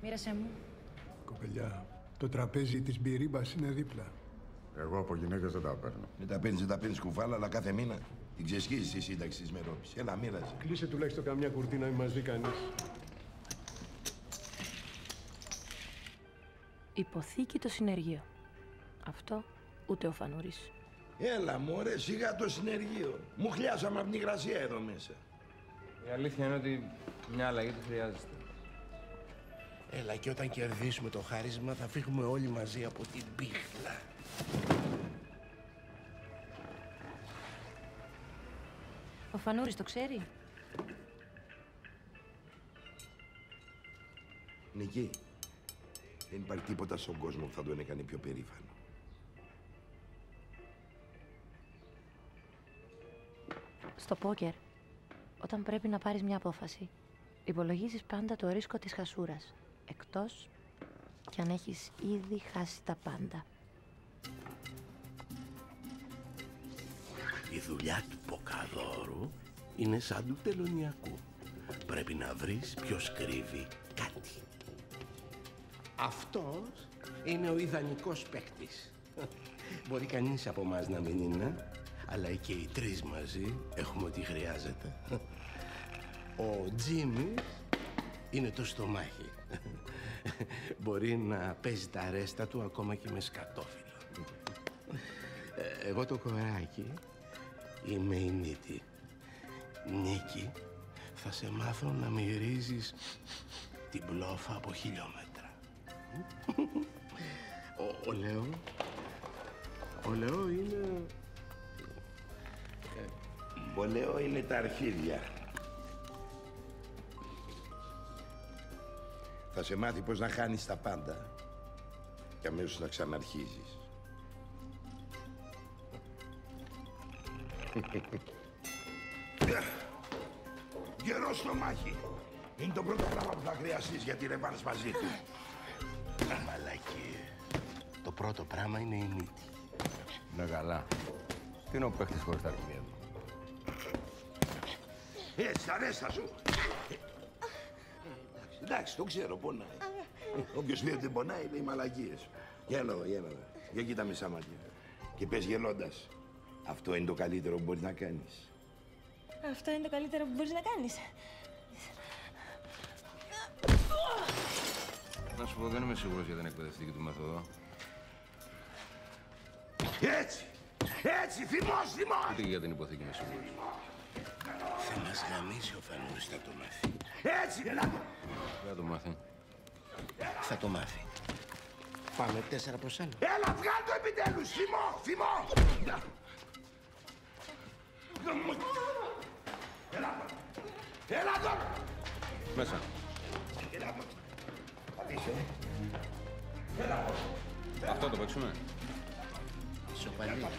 Μοίρασέ μου. Κοπελιά, το τραπέζι της μπυρίμπας είναι δίπλα. Εγώ από γυναίκες δεν τα παίρνω. Δεν τα παίρνεις κουφάλα, αλλά κάθε μήνα την ξεσχίζεις η σύνταξη της Μερόπης. Έλα, μοίραζε. Κλείσε τουλάχιστον καμιά κουρτίνα, μην μας δει κανείς. Υποθήκη το συνεργείο. Αυτό ούτε ο Φανούρης. Έλα, μωρέ, σιγά το συνεργείο. Μου χλιάσαμε από την υγρασία εδώ μέσα. Η αλήθεια είναι ότι μια αλλαγή του χρειάζεται. Έλα, και όταν κερδίσουμε το χάρισμα θα φύγουμε όλοι μαζί από την πίχλα. Ο Φανούρης το ξέρει? Νική, δεν υπάρχει τίποτα στον κόσμο που θα τον έκανε πιο περήφανο. Στο πόκερ, όταν πρέπει να πάρεις μια απόφαση, υπολογίζεις πάντα το ρίσκο της χασούρας, εκτός κι αν έχεις ήδη χάσει τα πάντα. Η δουλειά του ποκαδόρου είναι σαν του τελωνιακού. Πρέπει να βρεις ποιος κρύβει κάτι. Αυτός είναι ο ιδανικός παίκτης. Μπορεί κανείς από εμάς να μην είναι, αλλά και οι τρεις μαζί έχουμε ό,τι χρειάζεται. Ο Τζίμις είναι το στομάχι. Μπορεί να παίζει τα ρέστα του ακόμα και με σκατόφυλλο. Εγώ το κοράκι είμαι η Νίτη. Νίκη, θα σε μάθω να μυρίζεις την πλόφα από χιλιόμετρα. Ο Λεό είναι... Ο Λεό είναι τα αρχίδια. Θα σε μάθει πώς να χάνεις τα πάντα και αμέσως να ξαναρχίζεις. Γερό στο μάχη. Είναι το πρώτο πράγμα που θα χρειαστείς για τη ρεβάνς μαζί του. Μαλακή. Το πρώτο πράγμα είναι η Νίτη. Ναι, καλά. Τι είναι ο παίχτης χωρίς τα αρχίδια του? Έτσι, τα ρέστα σου. Εντάξει, το ξέρω, πονάει. Όποιος λέει ότι δεν πονάει, λέει μαλακίες. Για έλα εδώ, για κοίτα με μάτια. Και πες γελώντας. Αυτό είναι το καλύτερο που μπορείς να κάνεις. Αυτό είναι το καλύτερο που μπορείς να κάνεις. Να σου πω, δεν είμαι σίγουρος για την εκπαιδευτική του μέθοδο. Έτσι, θυμός! Ούτε για την υποθήκη είμαι σίγουρος. Θα μας γαμίσει ο Φανούρης, θα το μάθει. Έτσι, έλα! Δεν θα το μάθει. Θα το μάθει. Πάμε 4 προς 1. Έλα, βγάλ' το επιτέλους! Θυμό! Θυμό! Έλα! Έλα τώρα! Μέσα. Έλα! Πατήσε. Έλα! Αυτό το παίξουμε. Σοπαλία.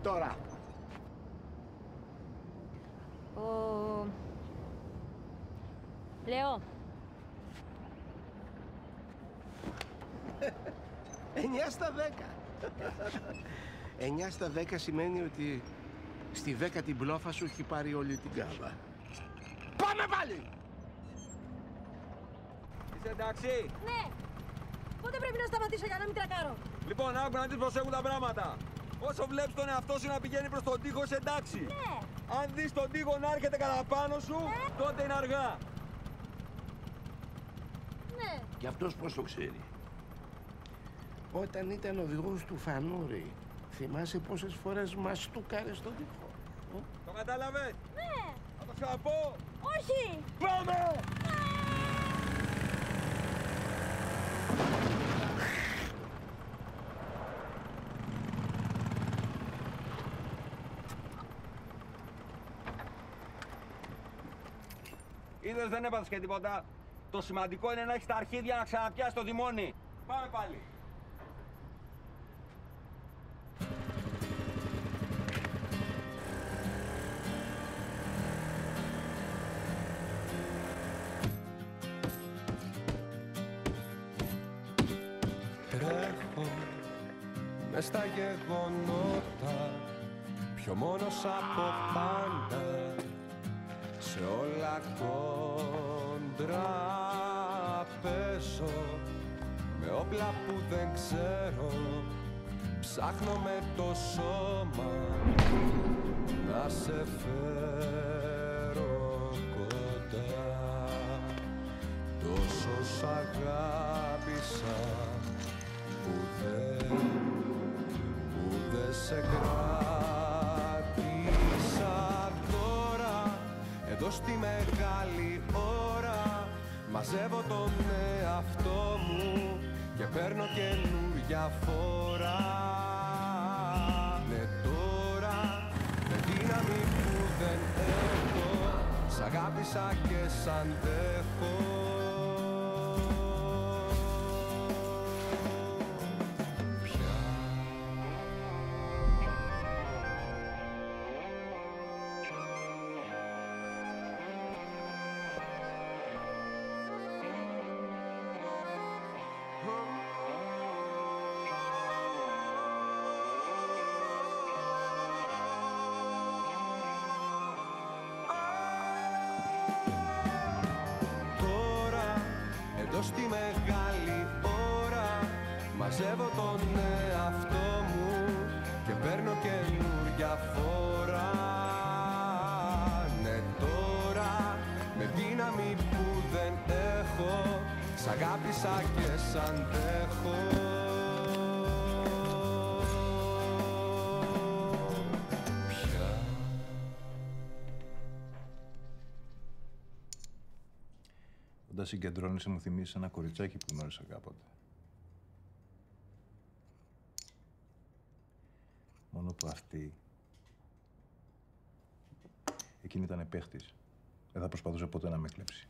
Τώρα. Λεώ. 9 στα 10. 9 στα 10 σημαίνει ότι στη 10η μπλόφα σου έχει πάρει όλη την κάβα. Πάμε πάλι! Είσαι εντάξει? Ναι. Πότε πρέπει να σταματήσω για να μην τρακάρω? Λοιπόν, άκου να δεις προσέχουν τα πράγματα. Όσο βλέπεις τον εαυτό σου να πηγαίνει προς τον τοίχο, είσαι εντάξει. Ναι. Αν δεις τον τοίχο να έρχεται κατά πάνω σου, τότε είναι αργά. Ναι. Και αυτός πώς το ξέρει? Όταν ήταν οδηγός του Φανούρη, θυμάσαι πόσες φορές μας στούκαρε στον τοίχο? Το κατάλαβες? Ναι. Θα το ξαναπώ? Όχι. Πάμε! Είδες, δεν έπαθες και τίποτα. Το σημαντικό είναι να έχεις τα αρχίδια να ξαναπιάσεις το τιμόνι. Πάμε πάλι. Τρέχω μες στα γεγονότα, πιο μόνος από πάντα, σε όλα κόντρα παίζω, με όπλα που δεν ξέρω, ψάχνω με το σώμα να σε φέρω κοντά. Τόσο σ' αγάπησα που δεν σε κράτησα. Τώρα εδώ στη μεγάλη ώρα μαζεύω τον εαυτό μου και παίρνω καινούρια φορά. Ναι, τώρα με δύναμη που δεν έχω, σ' αγάπησα και σ' αντέχω. Στη μεγάλη ώρα μαζεύω τον εαυτό μου και παίρνω καινούρια φορά. Ναι, τώρα με δύναμη που δεν έχω, σ' αγάπησα και σ' αντέχω. Όταν συγκεντρώνεσαι μου θυμίζεις ένα κοριτσάκι που γνώρισα κάποτε. Μόνο που αυτή... Εκείνη ήταν παίχτης. Δεν θα προσπαθούσε ποτέ να με κλέψει.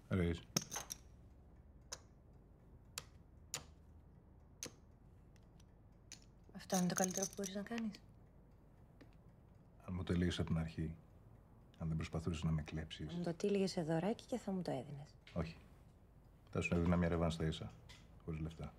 Ρεΐς. Αυτό είναι το καλύτερο που μπορείς να κάνεις? Αν μου το έλεγες από την αρχή, αν δεν προσπαθούσες να με κλέψεις... Μου το τύλιγες σε δωράκι και θα μου το έδινες. Όχι. Θα σου έδινα μια ρεβάν στα ίσα, χωρίς λεφτά.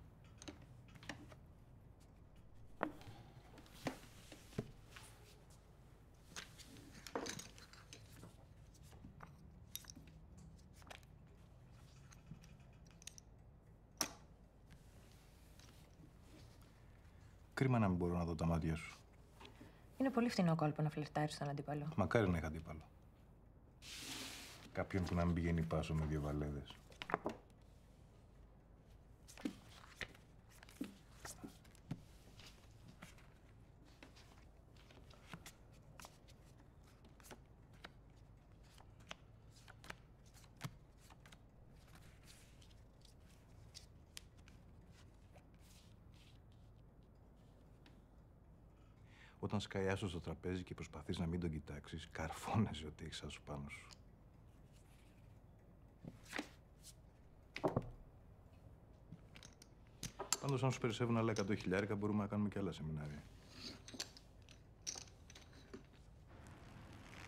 Κρίμα να μην μπορώ να δω τα μάτια σου. Είναι πολύ φθηνό κόλπο να φλερτάρεις στον αντίπαλο. Μακάρι να είχα αντίπαλο. Κάποιον που να μην πηγαίνει πάσο με 2 βαλέδες. Όταν σκάει άσος στο τραπέζι και προσπαθείς να μην τον κοιτάξεις, καρφώνεσαι ότι έχεις άσο πάνω σου. Πάντως, αν σου περισσεύουν άλλα 100.000, μπορούμε να κάνουμε και άλλα σεμινάρια.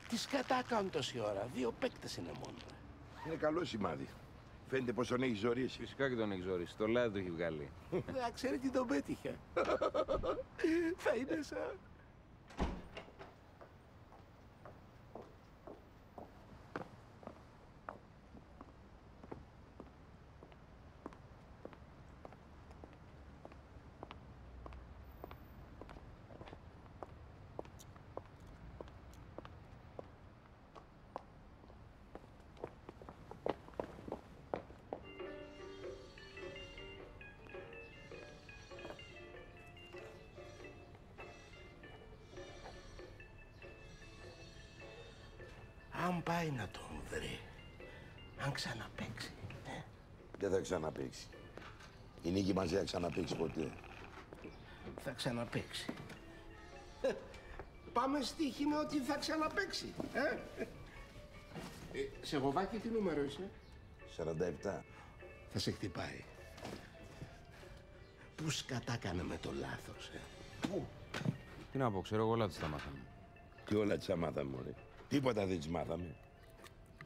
Τι σκατά κάνουν τόση ώρα. 2 παίκτες είναι μόνο. Είναι καλό σημάδι. Φαίνεται πως τον έχει ζωρίσει. Φυσικά και τον έχει ζωρίσει. Το λάδι το έχει βγάλει. Δεν ξέρει τι τον πέτυχε. Θα είναι σαν... Αν πάει να τον βρει, αν ξαναπαίξει, Δεν θα ξαναπαίξει. Η νίκη μας δεν θα ξαναπαίξει ποτέ. θα ξαναπαίξει. Πάμε στοίχημα ότι θα ξαναπαίξει. Σεγοβάκη, τι νούμερο είσαι? 47. Θα σε χτυπάει. Πού σκατά κάναμε το λάθος, Πού? Τι να πω, ξέρω εγώ, όλα τις τα μάθαμε. Τι όλα τις τα μάθαμε, ωραία. Τίποτα δεν τις μάθαμε.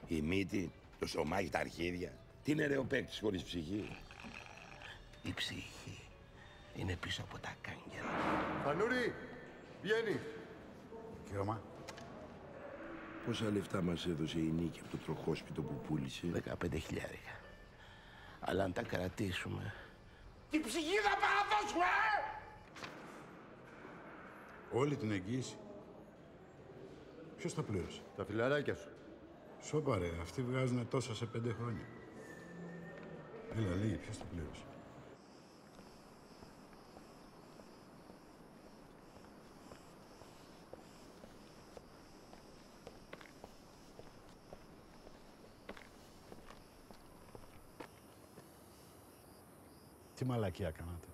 Η μύτη, το στομάχι, τα αρχίδια. Τι είναι ρε ο παίκτης χωρίς ψυχή? Η ψυχή είναι πίσω από τα κάγκελα. Φανούρη, βγαίνει. Κύρωμα. Πόσα λεφτά μας έδωσε η νίκη από το τροχόσπιτο που πούλησε? 15.000. Αλλά αν τα κρατήσουμε... Τι ψυχή θα παραδώσουμε, Όλη την εγγύηση. Ποιος τα πλήρωσε? Τα φιλαράκια σου. Σώπα ρε, αυτοί βγάζουν τόσα σε 5 χρόνια. Έλα, λίγη, ποιος τα πλήρωσε? Τι μαλακία κάνατε?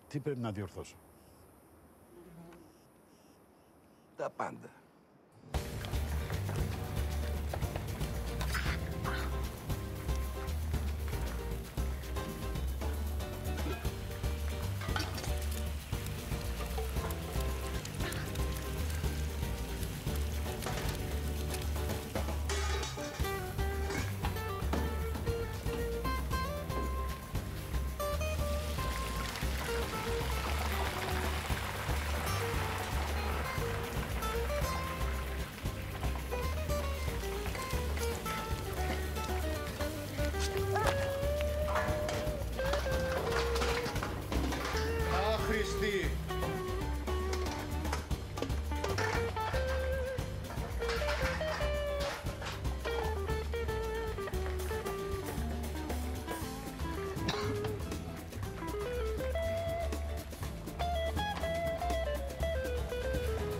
Τι πρέπει να διορθώσω? Τα πάντα. Χριστί!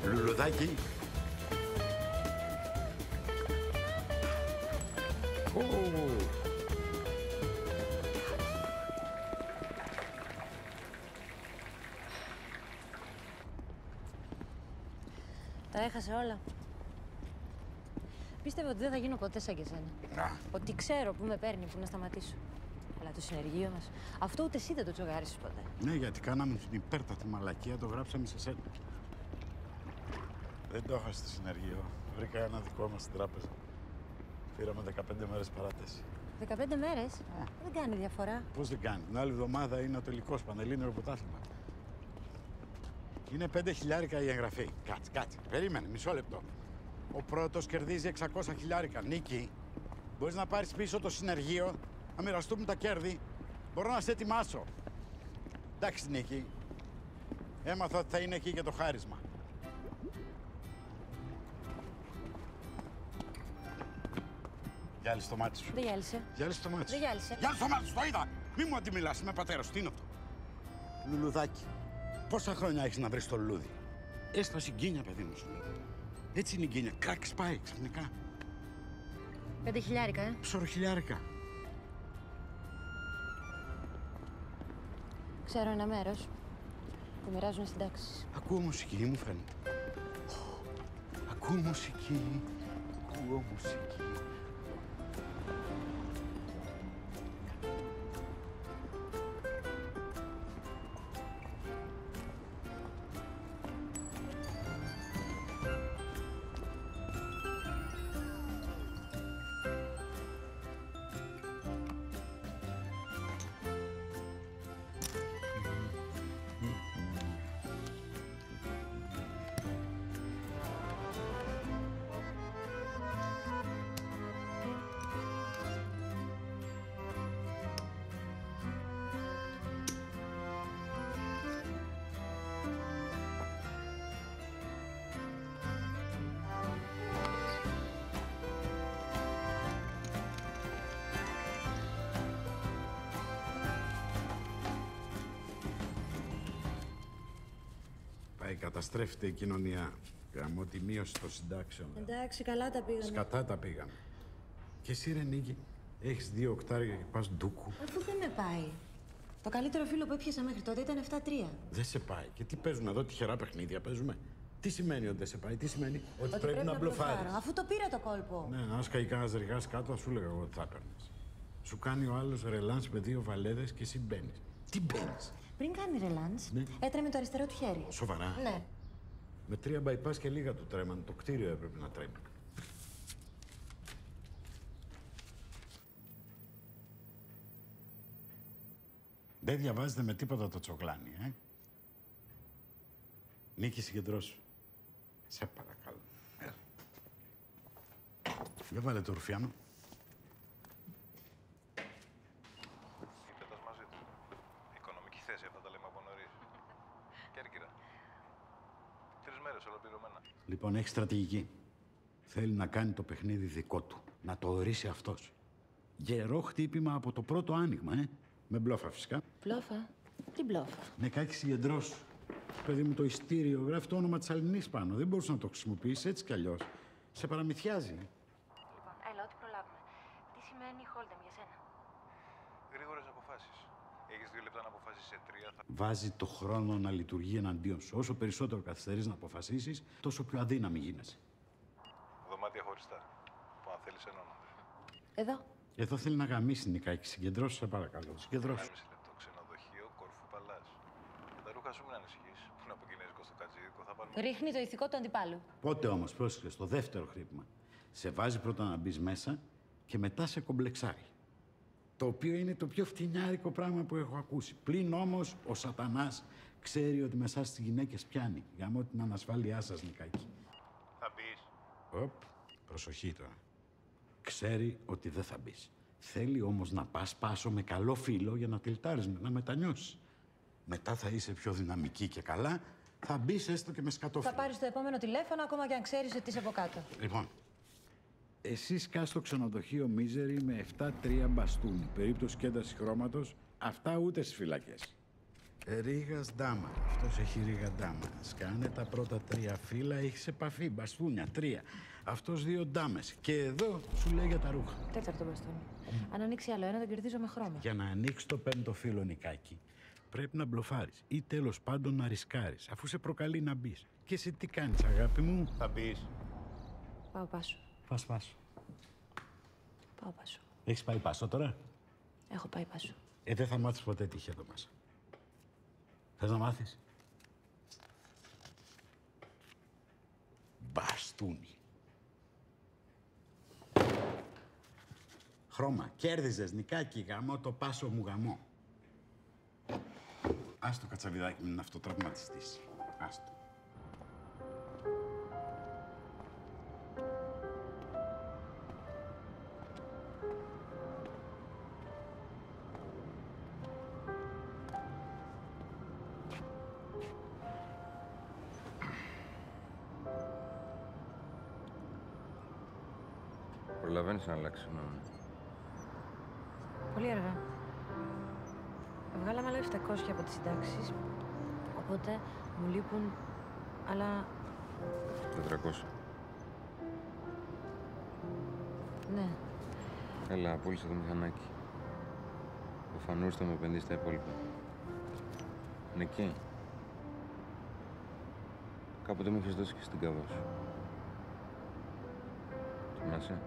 Λουλουδάκι. Τα έχασε όλα. Πίστευα ότι δεν θα γίνω ποτέ σαν και εσένα. Ότι ξέρω που με παίρνει, που να σταματήσω. Αλλά το συνεργείο μας, αυτό ούτε εσύ δεν το τσογάρισες ποτέ. Ναι, γιατί κάναμε την υπέρτατη μαλακία, το γράψαμε σε σένα. Δεν το είχα στο συνεργείο. Βρήκα ένα δικό μας στην τράπεζα. Πήραμε 15 μέρες παράταση. 15 μέρες. Δεν κάνει διαφορά. Πώς δεν κάνει? Την άλλη εβδομάδα είναι ο τελικός Πανελλήνιο πρωτάθλημα. Είναι 5.000 η εγγραφή. Κάτσε. Περίμενε, μισό λεπτό. Ο πρώτος κερδίζει 600.000. Νίκη, μπορείς να πάρεις πίσω το συνεργείο, να μοιραστούμε τα κέρδη. Μπορώ να σε ετοιμάσω. Εντάξει, Νίκη. Έμαθα ότι θα είναι εκεί και το χάρισμα. Γυάλισε το μάτι σου. Δεν γυάλισε. Γυάλισε το μάτι σου. Δεν γυάλισε. Γυάλισε το μάτι σου, το είδα. Μη μου αντιμιλάς, είμαι πατέρας. Τι είναι αυτό? Λουλουδάκι. Πόσα χρόνια έχεις να βρεις το λουλούδι? Έστω συγκίνια, παιδί μου, σου λέω. Έτσι είναι η γκίνια. Κράκ σπάει ξαφνικά. 5 χιλιάρικα, Ψωροχιλιάρικα. Ξέρω ένα μέρος που μοιράζουν συντάξεις. Ακούω μουσική, μου φαίνεται. Ακούω μουσική. Ακούω μουσική. Καταστρέφεται η κοινωνία. Γαμώ τη μείωση των συντάξεων. Εντάξει, καλά τα πήγαμε. Σκατά τα πήγαμε. Και εσύ, ρε Νίκη, έχεις 2 οκτάρια και πας ντούκου. Αφού δεν με πάει. Το καλύτερο φίλο που έπιασα μέχρι τότε ήταν 7-3. Δεν σε πάει. Και τι παίζουμε εδώ, τυχερά παιχνίδια παίζουμε? Τι σημαίνει ότι δεν σε πάει, τι σημαίνει? Ότι πρέπει να μπλοφάρεις. Αφού το πήρα το κόλπο. Ναι, να σκάει κανένας ρηγάς κάτω, θα σου έλεγα εγώ ότι θα έπαιρνες. Σου κάνει ο άλλος ρελάνς με 2 βαλέδες και εσύ μπαίνεις. Τι μπαίνεις? Πριν κάνει ρελάντς, Ναι. έτρεμε το αριστερό του χέρι. Σοβαρά? Ναι. Με 3 bypass και λίγα του τρέμαν. Το κτίριο έπρεπε να τρέμει. Δεν διαβάζετε με τίποτα το τσογλάνι, Νίκη, συγκεντρώσου. Σε παρακαλώ. Έλα. Για βάλε το ρουφιάνο. Πέτας μαζί του. Οικονομική θέση, αυτά τα λέμε από νωρίς. Κέρκυρα. 3 μέρες ολοκληρωμένα. Λοιπόν, έχει στρατηγική. Θέλει να κάνει το παιχνίδι δικό του. Να το ορίσει αυτός. Γερό χτύπημα από το πρώτο άνοιγμα, Με μπλόφα φυσικά. Μπλόφα? Τι μπλόφα? Ναι, κάκι συγκεντρώσου. Παιδί μου, το ειστήριο γράφει το όνομα της Αλληνής πάνω. Δεν μπορούσε να το χρησιμοποιήσει έτσι κι αλλιώς. Σε παραμυθιάζει. Λοιπόν, έλα, ό,τι προλάβουμε. Τι σημαίνει Hold'em για σένα? Γρήγορες αποφάσεις. Έχεις 2 λεπτά να αποφάσεις σε 3. Βάζει το χρόνο να λειτουργεί εναντίον σου. Όσο περισσότερο καθυστερείς να αποφασίσεις, τόσο πιο αδύναμη γίνεσαι. Δωμάτια χωριστά. Που αν θέλεις ενώνονται. Εδώ. Εδώ θέλει να γαμίσει, Νικάκη. Συγκεντρώσου, σε παρακαλώ. Συγκεντρώσου. 1,5 λεπτό. Ξενοδοχείο, Κορφού Παλάς. Τα ρούχα σου μην ανησυχείς. Που είναι από κινέζικο στο κατζίδικο. Θα πάρουμε. Ρίχνει το ηθικό του αντιπάλου. Πότε όμως, πρόσεχε, στο δεύτερο χτύπημα, σε βάζει πρώτα να μπει μέσα και μετά σε κομπλεξάρει. Το οποίο είναι το πιο φτηνιάρικο πράγμα που έχω ακούσει. Πλην όμως ο σατανάς ξέρει ότι με εσάς τις γυναίκες πιάνει. Γαμώ την ανασφάλειά σας, Νικάκη. Θα μπεις. Οπ, προσοχή τώρα. Ξέρει ότι δεν θα μπεις. Θέλει όμως να πας πάσο με καλό φίλο για να τυλτάρεις, να μετανιώσεις. Μετά θα είσαι πιο δυναμική και καλά, θα μπεις έστω και με σκατόφυλλο. Θα πάρεις το επόμενο τηλέφωνο ακόμα και αν ξέρεις ότι είσαι από κάτω. Λοιπόν, εσύ σκάς στο ξενοδοχείο Μίζερη με 7-3 μπαστούνι. Περίπτωση κένταση χρώματος, αυτά ούτε στις φυλακές. Ρίγας ντάμα. Αυτός έχει ρίγα ντάμα. Σκάνε τα πρώτα 3 φύλλα, έχεις επαφή, μπαστούνια, 3. Αυτός 2 ντάμες. Και εδώ σου λέει για τα ρούχα. Τέταρτο μπαστούνι. Αν ανοίξει άλλο ένα, τον κερδίζω με χρώμα. Για να ανοίξει το 5ο φύλλο, Νικάκη, πρέπει να μπλοφάρεις ή τέλος πάντων να ρισκάρεις, αφού σε προκαλεί να μπεις. Και εσύ τι κάνεις, αγάπη μου? Θα μπεις. Πάω πάσο. Πας πάσο. Πάω πάσο. Έχεις πάει πάσο τώρα? Έχω πάει πάσο. Δεν θα μάθεις ποτέ τι είχε εδώ μέσα. Θες να μάθεις? Μπαστούνι. Χρώμα. Κέρδιζες, Νικάκη, γαμώ το πάσο μου γαμώ. Άστο κατσαβιδάκι, μην αυτοτραυματιστείς. Άστο. Προλαβαίνεις να αλλάξεις γνώμη. Πολύ αργά. Βγάλαμε άλλα 700 από τις συντάξεις, οπότε μου λείπουν άλλα... 400. Ναι. Έλα, πούλησα το μηχανάκι. Ο Φανούρης θα μου επενδύσει τα υπόλοιπα. Είναι εκεί. Κάποτε μου είχες δώσει και στην καβά σου. Θυμάσαι?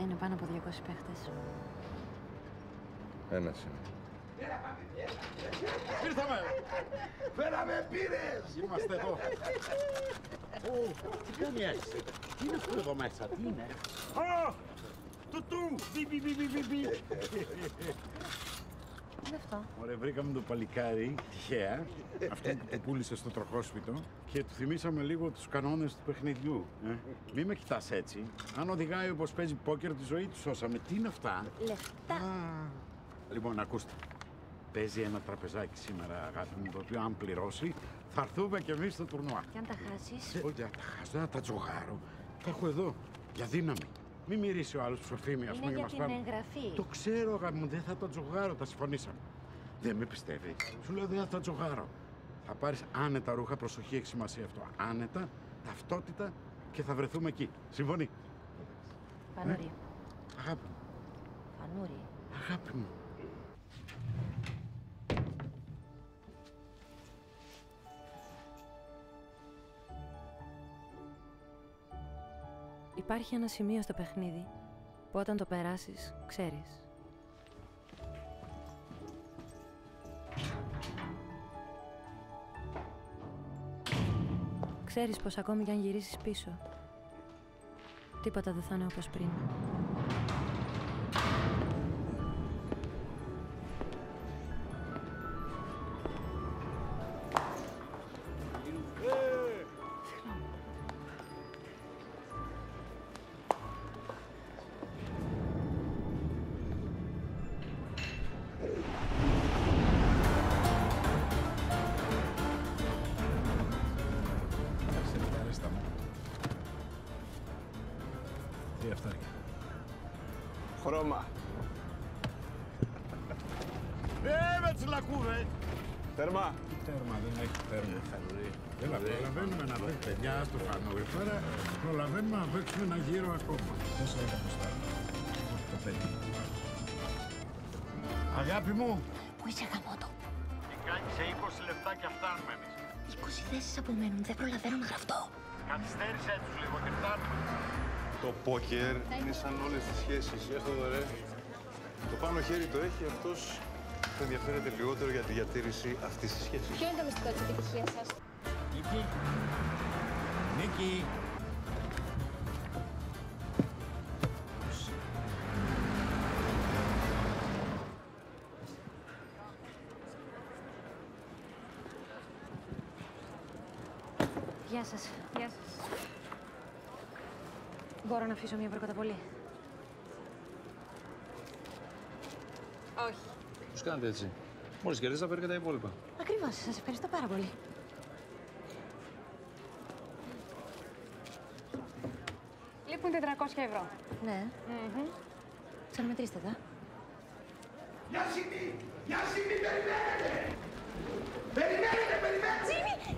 Θα είναι πάνω από 200 παίχτες. Ένας είναι. Ήρθαμε! Φέραμε πύρες! Είμαστε εδώ. Τι κάνει έτσι? Τι είναι αυτό εδώ μέσα, τι είναι? Τουτού! Τι είναι αυτό? Ωραία, βρήκαμε το παλικάρι, τυχαία, αυτό που το πούλησε στο τροχόσπιτο και του θυμήσαμε λίγο τους κανόνες του παιχνιδιού. Μη με κοιτάς έτσι. Αν οδηγάει όπως παίζει πόκερ, τη ζωή του σώσαμε. Τι είναι αυτά? Λεφτά. Λοιπόν, ακούστε. Παίζει ένα τραπεζάκι σήμερα, αγάπη μου, το οποίο αν πληρώσει, θα έρθουμε κι εμείς στο τουρνουά. Και αν τα χάσεις? Όχι, αν τα χάσω, δεν θα τα τζογάρω. Τα έχω εδώ, για δύναμη. Μη μυρίσει ο άλλος ψοφίμι, ας πούμε, Είναι για για μας την πάρει. εγγραφή. Το ξέρω, αγάπη μου, δεν θα το τζογάρω, τα συμφωνήσαμε. Δεν με πιστεύει. Σου λέω δεν θα το τζογάρω. Θα πάρεις άνετα ρούχα, προσοχή, έχει σημασία αυτό. Άνετα, ταυτότητα και θα βρεθούμε εκεί. Συμφωνεί? Φανούρη. Αγάπη μου. Φανούρη. Αγάπη μου. Υπάρχει ένα σημείο στο παιχνίδι που όταν το περάσεις, ξέρεις. Ξέρεις πως ακόμη κι αν γυρίσεις πίσω, τίποτα δεν θα είναι όπως πριν. Τι αυτά είναι? Χρώμα. Με τσιλακούρε! Τέρμα. Τέρμα, δεν έχει τέρμα. Έλα, προλαβαίνουμε να παίξουμε παιδιά στο Φανούρι. Τώρα προλαβαίνουμε να παίξουμε ένα γύρο ακόμα. Πόσο έκανε το στάδιο? Το 5. Αγάπη μου! Πού είσαι γαμότο? Τι κάνει σε 20 λεπτά και φτάνουμε εμείς. 20 θέσεις απομένουν, δεν προλαβαίνω να γραφτώ. Καθυστέρησε τους λίγο και φτάνουμε. Το πόκερ είναι σαν όλες τις σχέσεις. Για αυτό ρε. Το πάνω χέρι το έχει, αυτός θα ενδιαφέρεται λιγότερο για τη διατήρηση αυτής της σχέσης. Ποιο είναι το μυστικό της επιτυχίας σας? Νίκη! Νίκη! Γεια σας. Γεια σας. Μπορώ να αφήσω μια προκαταβολή? Όχι. Πώς κάνετε έτσι? Μόλις κερδίσα, θα παίρνει τα υπόλοιπα. Ακριβώς. Σας ευχαριστώ πάρα πολύ. Λείπουν 400 ευρώ. Ναι. Ξαναμετρήστε τα. Γεια Σίμη! Γεια Σίμη, περιμένετε! Περιμένετε! Τζίμι!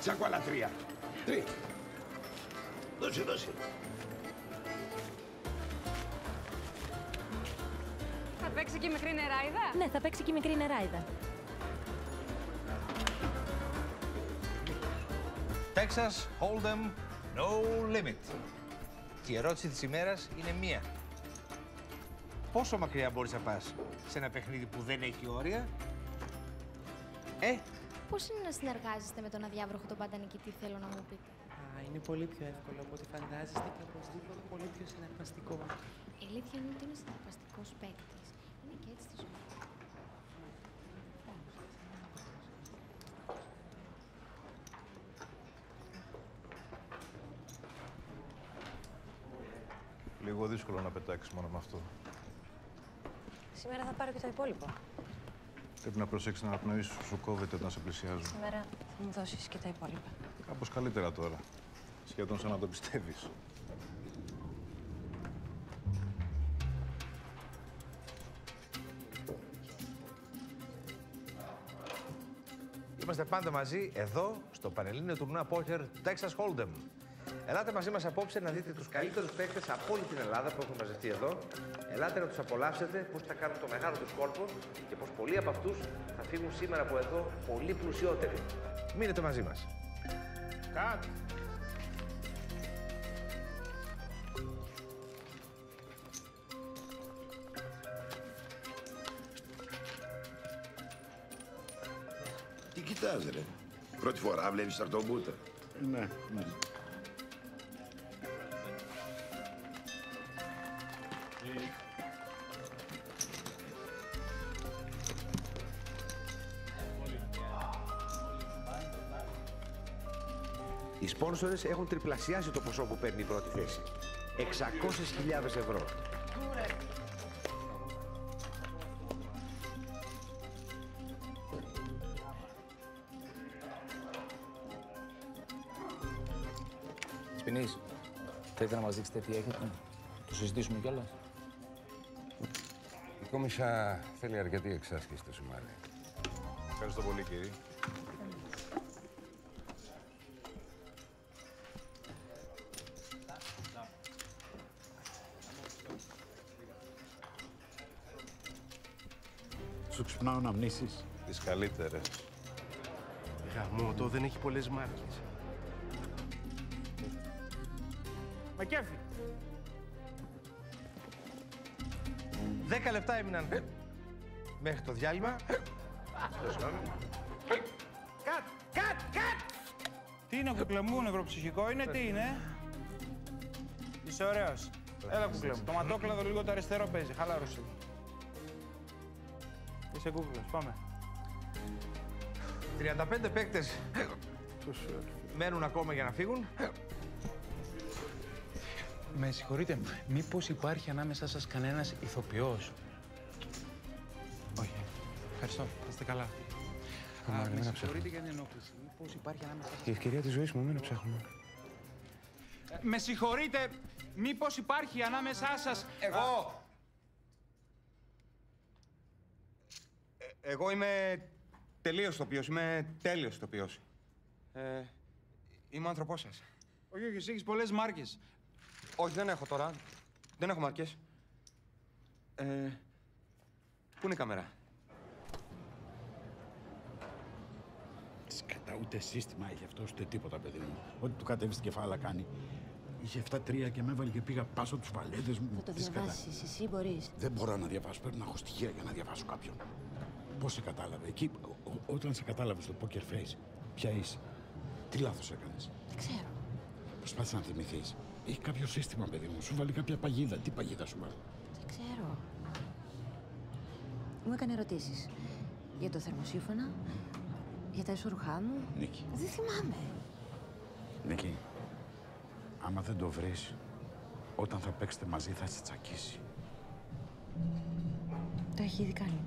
Τσάκου άλλα 3. Δώσε. Θα παίξει και η μικρή νεράιδα. Ναι, θα παίξει και η μικρή νεράιδα. Texas Hold'em No Limit. Και η ερώτηση της ημέρας είναι μία. Πόσο μακριά μπορείς να πας σε ένα παιχνίδι που δεν έχει όρια? Πώς είναι να συνεργάζεστε με τον αδιάβροχο τον πάντα νικητή, θέλω να μου πείτε? Είναι πολύ πιο εύκολο από ό,τι φαντάζεστε και οπωσδήποτε πολύ πιο συναρπαστικό. Η αλήθεια είναι ότι είναι συναρπαστικός παίκτης. Είναι και έτσι στη ζωή. Λίγο δύσκολο να πετάξει μόνο με αυτό. Σήμερα θα πάρω και το υπόλοιπο. Πρέπει να προσέξεις να αναπνοήσεις σου κόβεται όταν σε πλησιάζουν. Σήμερα θα μου δώσεις και τα υπόλοιπα. Κάπως καλύτερα τώρα. Σχεδόν σαν να το πιστεύεις. Είμαστε πάντα μαζί εδώ στο Πανελλήνιο Τουρνουά Πόκερ Texas Hold'em. Ελάτε μαζί μας απόψε να δείτε τους καλύτερους παίκτες από όλη την Ελλάδα που έχουν μαζευτεί εδώ. Ελάτε να τους απολαύσετε πώς θα κάνουν το μεγάλο τους κόρπο και πώς πολλοί από αυτούς θα φύγουν σήμερα από εδώ πολύ πλουσιότεροι. Μείνετε μαζί μας. Κατ! Τι κοιτάς, ρε. Πρώτη φορά βλέπεις αρτομπούτα. Ναι. Οι σπόνσορες έχουν τριπλασιάσει το ποσό που παίρνει η πρώτη θέση. 600.000 ευρώ. Σπινής, θέλετε να μας δείξετε τι έχετε, το συζητήσουμε κιόλας. Η Κόμισσα θέλει αρκετή εξάσκηση στο σημάδι. Ευχαριστώ πολύ, κύριε. Σου ξυπνάω να μνήσεις. Τις καλύτερες. Γαμώτο, δεν έχει πολλές μάρκες. Με κέφι. 10 λεπτά έμειναν μέχρι το διάλειμμα. Κατ! Τι είναι, κουκλέ μου, νευροψυχικό είναι, τι είναι? Είσαι ωραίος. Έλα, κουκλέ μου. Το ματόκλαδο λίγο το αριστερό παίζει. Χαλάρωσε. Είσαι κούκλος, πάμε. 35 παίκτες μένουν ακόμα για να φύγουν. Με συγχωρείτε, μήπως υπάρχει ανάμεσά σας κανένας ηθοποιός? Όχι. Ευχαριστώ. Θα είστε καλά. Με συγχωρείτε για την ενόχληση. Μήπως υπάρχει ανάμεσά σας... Η ευκαιρία της ζωής μου, μην ψάχνουμε. Με συγχωρείτε, μήπως υπάρχει ανάμεσά σας... Εγώ! Εγώ είμαι τελείως ηθοποιός, είμαι τέλειος ηθοποιός. Είμαι ο άνθρωπός σας. Όχι, εσύ έχεις πολλές μάρκες. Όχι, δεν έχω τώρα. Δεν έχω μάρκες. Πού είναι η κάμερα? Σκατά, ούτε σύστημα έχει αυτός, ούτε τίποτα, παιδί μου. Ό,τι του κατέβει στην κεφάλα κάνει. Είχε 7-3 και με έβαλε και πήγα πάσο τους βαλέτες μου. Θα το διαβάσεις, εσύ μπορείς. Δεν μπορώ να διαβάσω, πρέπει να έχω στοιχεία για να διαβάσω κάποιον. Πώς σε κατάλαβε, εκεί, όταν σε κατάλαβε στο poker face, ποια είσαι, τι λάθος έκανες? Δεν ξέρω. Προσπάθησε να θυμηθείς. Έχει κάποιο σύστημα, παιδί μου, σου βάλει κάποια παγίδα. Τι παγίδα σου βάλει? Δεν ξέρω. Μου έκανε ερωτήσεις. Για το θερμοσύφωνα, για τα ισορρουχά μου. Νίκη. Δεν θυμάμαι. Νίκη, άμα δεν το βρεις, όταν θα παίξετε μαζί θα σε τσακίσει. Το έχει ήδη κάνει.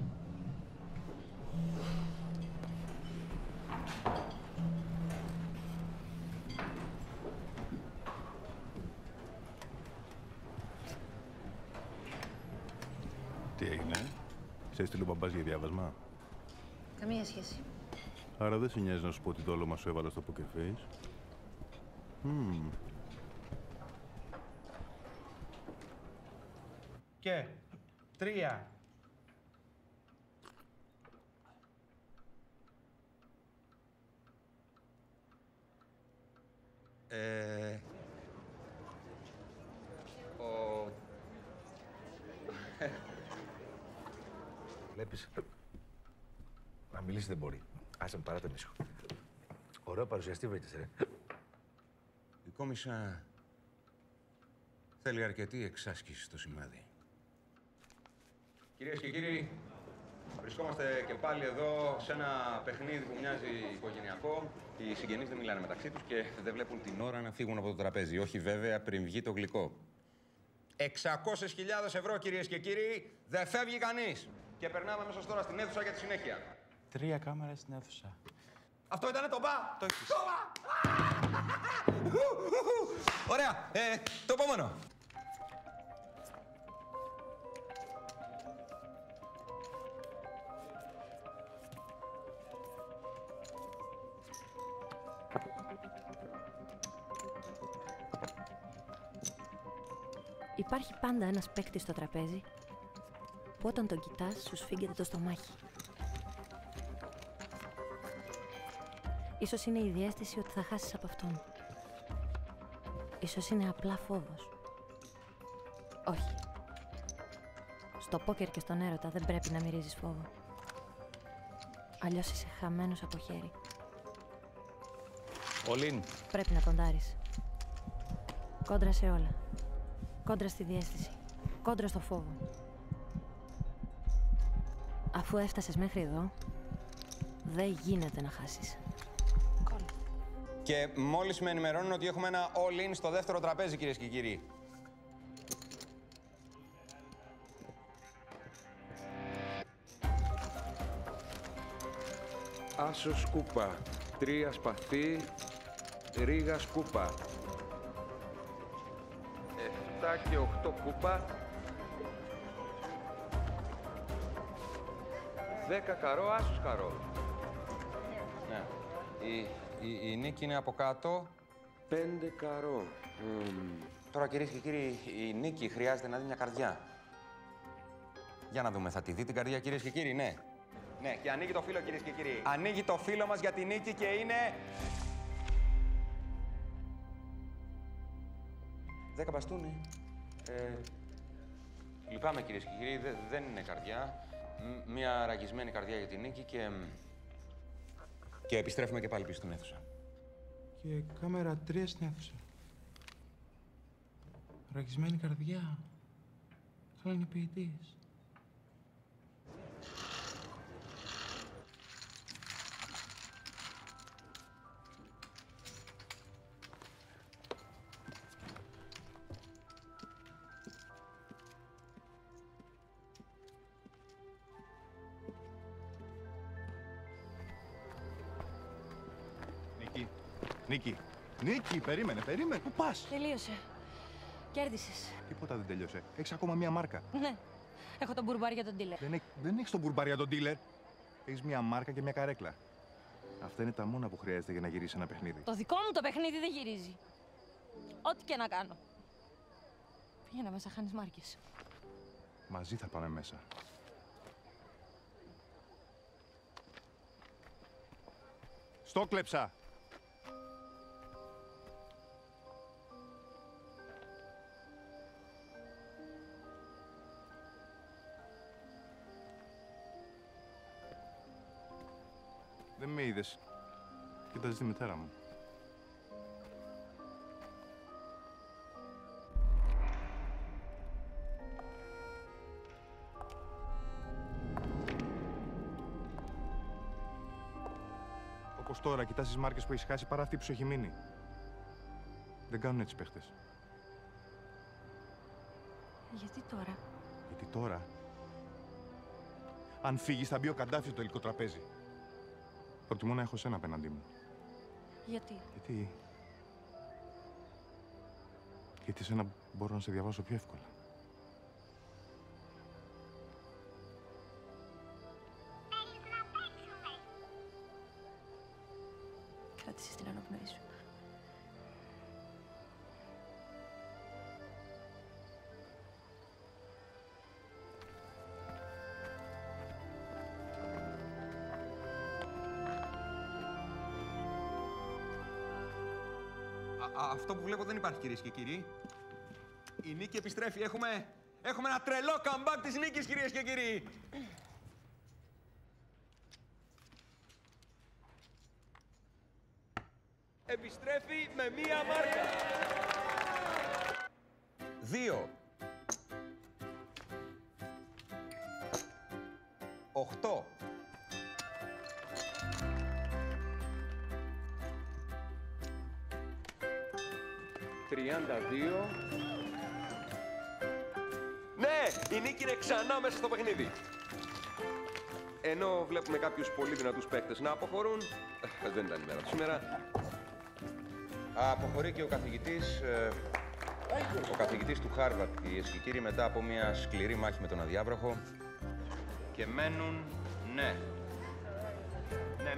Τι έγινε, σε έστειλε ο μπαμπάς για διάβασμα? Καμία σχέση. Άρα δεν σε νοιάζει να σου πω τι δόλωμα σου έβαλα στο poker face? Και 3. Βλέπεις, να μιλήσει δεν μπορεί. Άσε με, παράτε μίσο. Ωραίο παρουσιαστή βρήκες, ρε. Η Κόμισσα θέλει αρκετή εξάσκηση στο σημάδι. Κυρίες και κύριοι, βρισκόμαστε και πάλι εδώ σε ένα παιχνίδι που μοιάζει οικογενειακό. Οι συγγενείς δεν μιλάνε μεταξύ τους και δεν βλέπουν την ώρα να φύγουν από το τραπέζι. Όχι βέβαια πριν βγει το γλυκό. 600.000 ευρώ, κυρίες και κύριοι. Δεν φεύγει κανείς. Και περνάμε αμέσως τώρα στην αίθουσα για τη συνέχεια. 3 κάμερες στην αίθουσα. Αυτό ήτανε το μπα! Το έχεις. Το μπα! Ωραία. Το επόμενο. Υπάρχει πάντα ένας παίκτης στο τραπέζι που όταν τον κοιτάς σου σφίγγεται το στομάχι. Ίσως είναι η διαίσθηση ότι θα χάσεις από αυτόν. Ίσως είναι απλά φόβος. Όχι. Στο πόκερ και στον έρωτα δεν πρέπει να μυρίζεις φόβο. Αλλιώς είσαι χαμένος από χέρι. Ολύν. Πρέπει να ποντάρεις. Κόντρα σε όλα. Κόντρα στη διαίσθηση. Κόντρα στο φόβο. Αφού έφτασες μέχρι εδώ, δεν γίνεται να χάσεις. Και μόλις με ενημερώνουν ότι έχουμε ένα all-in στο δεύτερο τραπέζι, κυρίες και κύριοι. Άσο σκούπα, 3 σπαθί, ρίγα σκούπα. 7 και 8 κούπα. 10 καρό, άσος καρό. Ναι. Η νίκη είναι από κάτω. 5 καρό. Τώρα, κυρίες και κύριοι, η νίκη χρειάζεται να δει μια καρδιά. Για να δούμε, θα τη δει την καρδιά, κυρίες και κύριοι, ναι. Ναι, και ανοίγει το φύλλο, κυρίες και κύριοι. Ανοίγει το φύλλο μας για τη νίκη και είναι... 10 μπαστούνι. Λυπάμαι, κυρίες και κύριοι, δεν είναι καρδιά. Μια ραγισμένη καρδιά για τη νίκη και επιστρέφουμε και πάλι πίσω στην αίθουσα. Και κάμερα 3 στην αίθουσα. Ραγισμένη καρδιά. Καλά είναι ποιητής. Νίκη, περίμενε. Πού πας? Τελείωσε. Κέρδισες. Τίποτα δεν τελείωσε. Έχεις ακόμα μία μάρκα. Ναι. Έχω τον μπουρμπάρ για τον dealer. Δεν έχεις τον μπουρμπάρ για τον dealer. Έχεις μία μάρκα και μία καρέκλα. Αυτά είναι τα μόνα που χρειάζεται για να γυρίσει ένα παιχνίδι. Το δικό μου το παιχνίδι δεν γυρίζει. Ό,τι και να κάνω. Πήγαινε μέσα, χάνεις μάρκες. Μαζί θα πάμε μέσα. Στο κλέψα! Δεν με είδες. Κοίταζες τη μητέρα μου. Όπως τώρα, κοιτάς τις μάρκες που έχεις χάσει παρά αυτή που σου έχει μείνει. Δεν κάνουν έτσι παίχτες. Γιατί τώρα? Γιατί τώρα, αν φύγεις θα μπει ο Καντάφη στο τελικό τραπέζι. Προτιμώ να έχω σένα απέναντί μου. Γιατί? Γιατί σένα μπορώ να σε διαβάσω πιο εύκολα. Κράτησες την αναπνοή σου. Αυτό που βλέπω δεν υπάρχει, κυρίες και κύριοι. Η νίκη επιστρέφει. Έχουμε ένα τρελό comeback της νίκης, κυρίες και κύριοι. Επιστρέφει με μία μάρκα. 2. 8. 32, Ναι, η νίκη είναι ξανά μέσα στο παιχνίδι. Ενώ βλέπουμε κάποιους πολύ δυνατούς παίκτες να αποχωρούν, δεν ήταν η μέρα του σήμερα. Αποχωρεί και ο καθηγητής του Χάρβαρτ, κυρίες και κύριοι, μετά από μια σκληρή μάχη με τον αδιάβροχο. Και μένουν,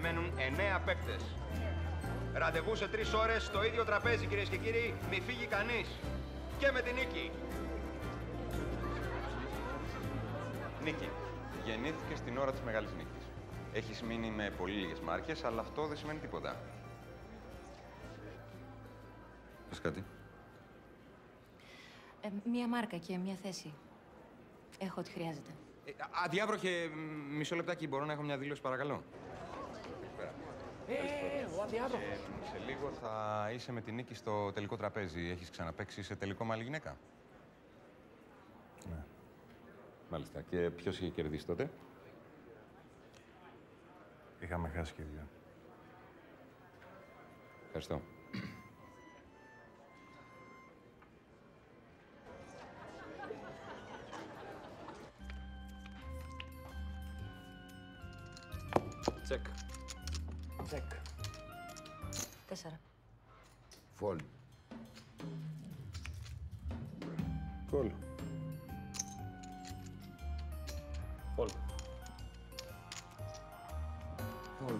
μένουν 9 παίκτες. Ραντεβού σε 3 ώρες στο ίδιο τραπέζι, κυρίες και κύριοι. Μη φύγει κανείς. Και με την νίκη. Νίκη, γεννήθηκες στην ώρα της μεγάλης νίκης. Έχεις μείνει με πολύ λίγες μάρκες, αλλά αυτό δεν σημαίνει τίποτα. Πες κάτι. Μία μάρκα και μία θέση. Έχω ό,τι χρειάζεται. Αδιάβροχε, μισό λεπτάκι, μπορώ να έχω μια δήλωση, παρακαλώ. Ο αδιάβροχος. Σε λίγο θα είσαι με τη νίκη στο τελικό τραπέζι. Έχεις ξαναπαίξει σε τελικό με άλλη γυναίκα? Ναι. Μάλιστα. Και ποιος είχε κερδίσει τότε? Είχαμε χάσει και δύο. Ευχαριστώ. Τσεκ. Τσεκ. 4. Φολ. Κολ. Φολ. Φολ.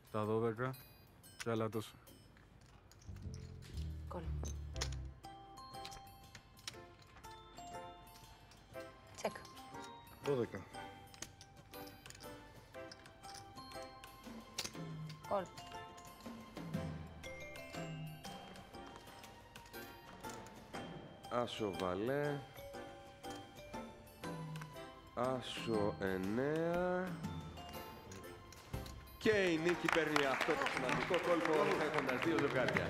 Στα 12 και άλλα τόσα. Κολ. Τσεκ. 12. Κολ. Άσο βαλέ. Άσο 9. Και η νίκη παίρνει αυτό το σημαντικό κόλπο έχοντας 2 ζευγάρια.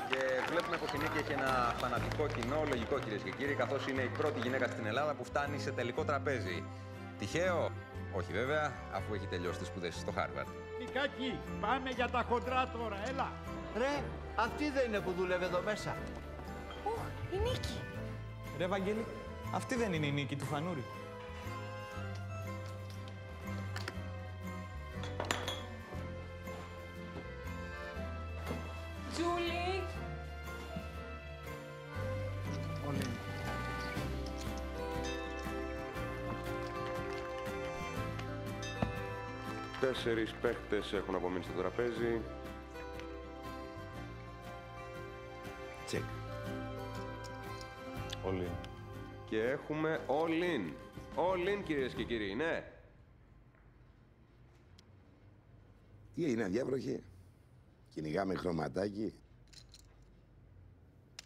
Και βλέπουμε πως η νίκη έχει ένα φανατικό κοινό, λογικό κυρίες και κύριοι, καθώς είναι η πρώτη γυναίκα στην Ελλάδα που φτάνει σε τελικό τραπέζι. Τυχαίο? Όχι βέβαια, αφού έχει τελειώσει τις σπουδές στο Χάρβαρντ. Νικάκη, πάμε για τα χοντρά τώρα, έλα. Ρε, αυτή δεν είναι που δούλευε εδώ μέσα. Η νίκη. Ρε Βαγγέλη, αυτή δεν είναι η νίκη του Φανούρη? Τζούλη! Όλοι. Τέσσερις παίχτες έχουν απομείνει στο τραπέζι. Τσεκ. All in. Και έχουμε all in. All in, κυρίες και κύριοι, ναι. Τι έγινε, αδιάβροχε? Κυνηγάμε χρωματάκι.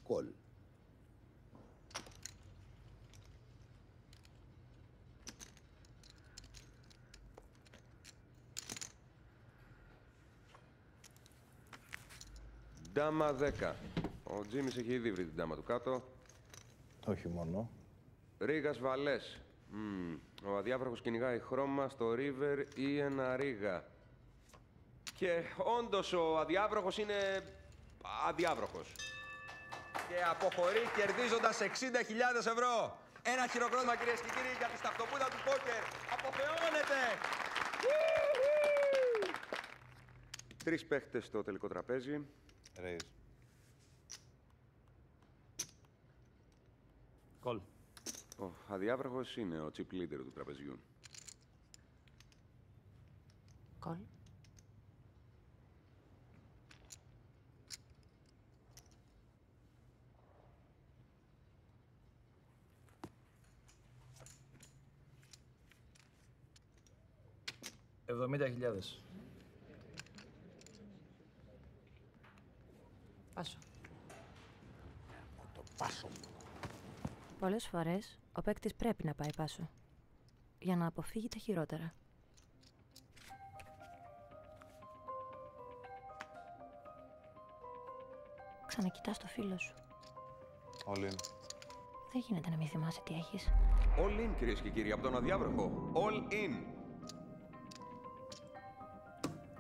Κολ. Ντάμα 10. Ο Τζίμις έχει ήδη βρει την ντάμα του κάτω. Όχι μόνο. Ρίγας βαλές. Ο αδιάβροχος κυνηγάει χρώμα στο river ή ένα ρίγα. Και όντως ο αδιάβροχος είναι αδιάβροχος. Και αποχωρεί κερδίζοντας 60.000 ευρώ. Ένα χειροκρότημα κυρίες και κύριοι για τη σταυτοπούδα του πόκερ. Αποθεώνεται! 3 παίχτες στο τελικό τραπέζι. Raise. Κολ. Ο αδιάβροχος είναι ο chip leader του τραπεζιού. Κολ. $70.000. Πάσο. Το πάσο. Πολλές φορές ο παίκτης πρέπει να πάει πάσο για να αποφύγει τα χειρότερα. Ξανακοιτάς το φίλο σου. All in. Δεν γίνεται να μην θυμάσαι τι έχεις. All in, κυρίες και κύριοι, από τον αδιάβροχο. All in.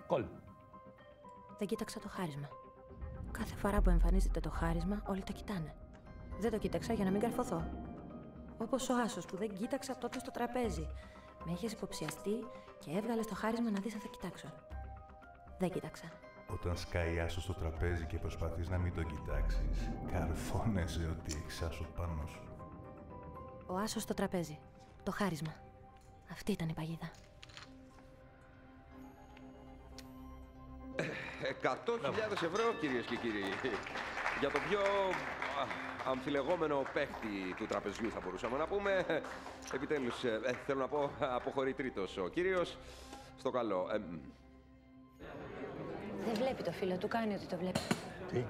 Κολ. Δεν κοίταξα το χάρισμα. Κάθε φορά που εμφανίζεται το χάρισμα, όλοι το κοιτάνε. Δεν το κοίταξα για να μην καρφωθώ. Όπως ο Άσος που δεν κοίταξα τότε στο τραπέζι. Με είχες υποψιαστεί και έβγαλες το χάρισμα να δεις αν θα κοιτάξω. Δεν κοίταξα. Όταν σκάει άσο στο τραπέζι και προσπαθείς να μην τον κοιτάξεις, καρφώνεσαι ότι έχεις άσο πάνω σου. Ο Άσος στο τραπέζι. Το χάρισμα. Αυτή ήταν η παγίδα. 100.000 ευρώ, κυρίες και κύριοι. Για το πιο αμφιλεγόμενο παίχτη του τραπεζιού, θα μπορούσαμε να πούμε. Επιτέλους, θέλω να πω, αποχωρεί τρίτος ο κύριος. Στο καλό. Δεν βλέπει το φίλο του, κάνει ότι το βλέπει. Τι?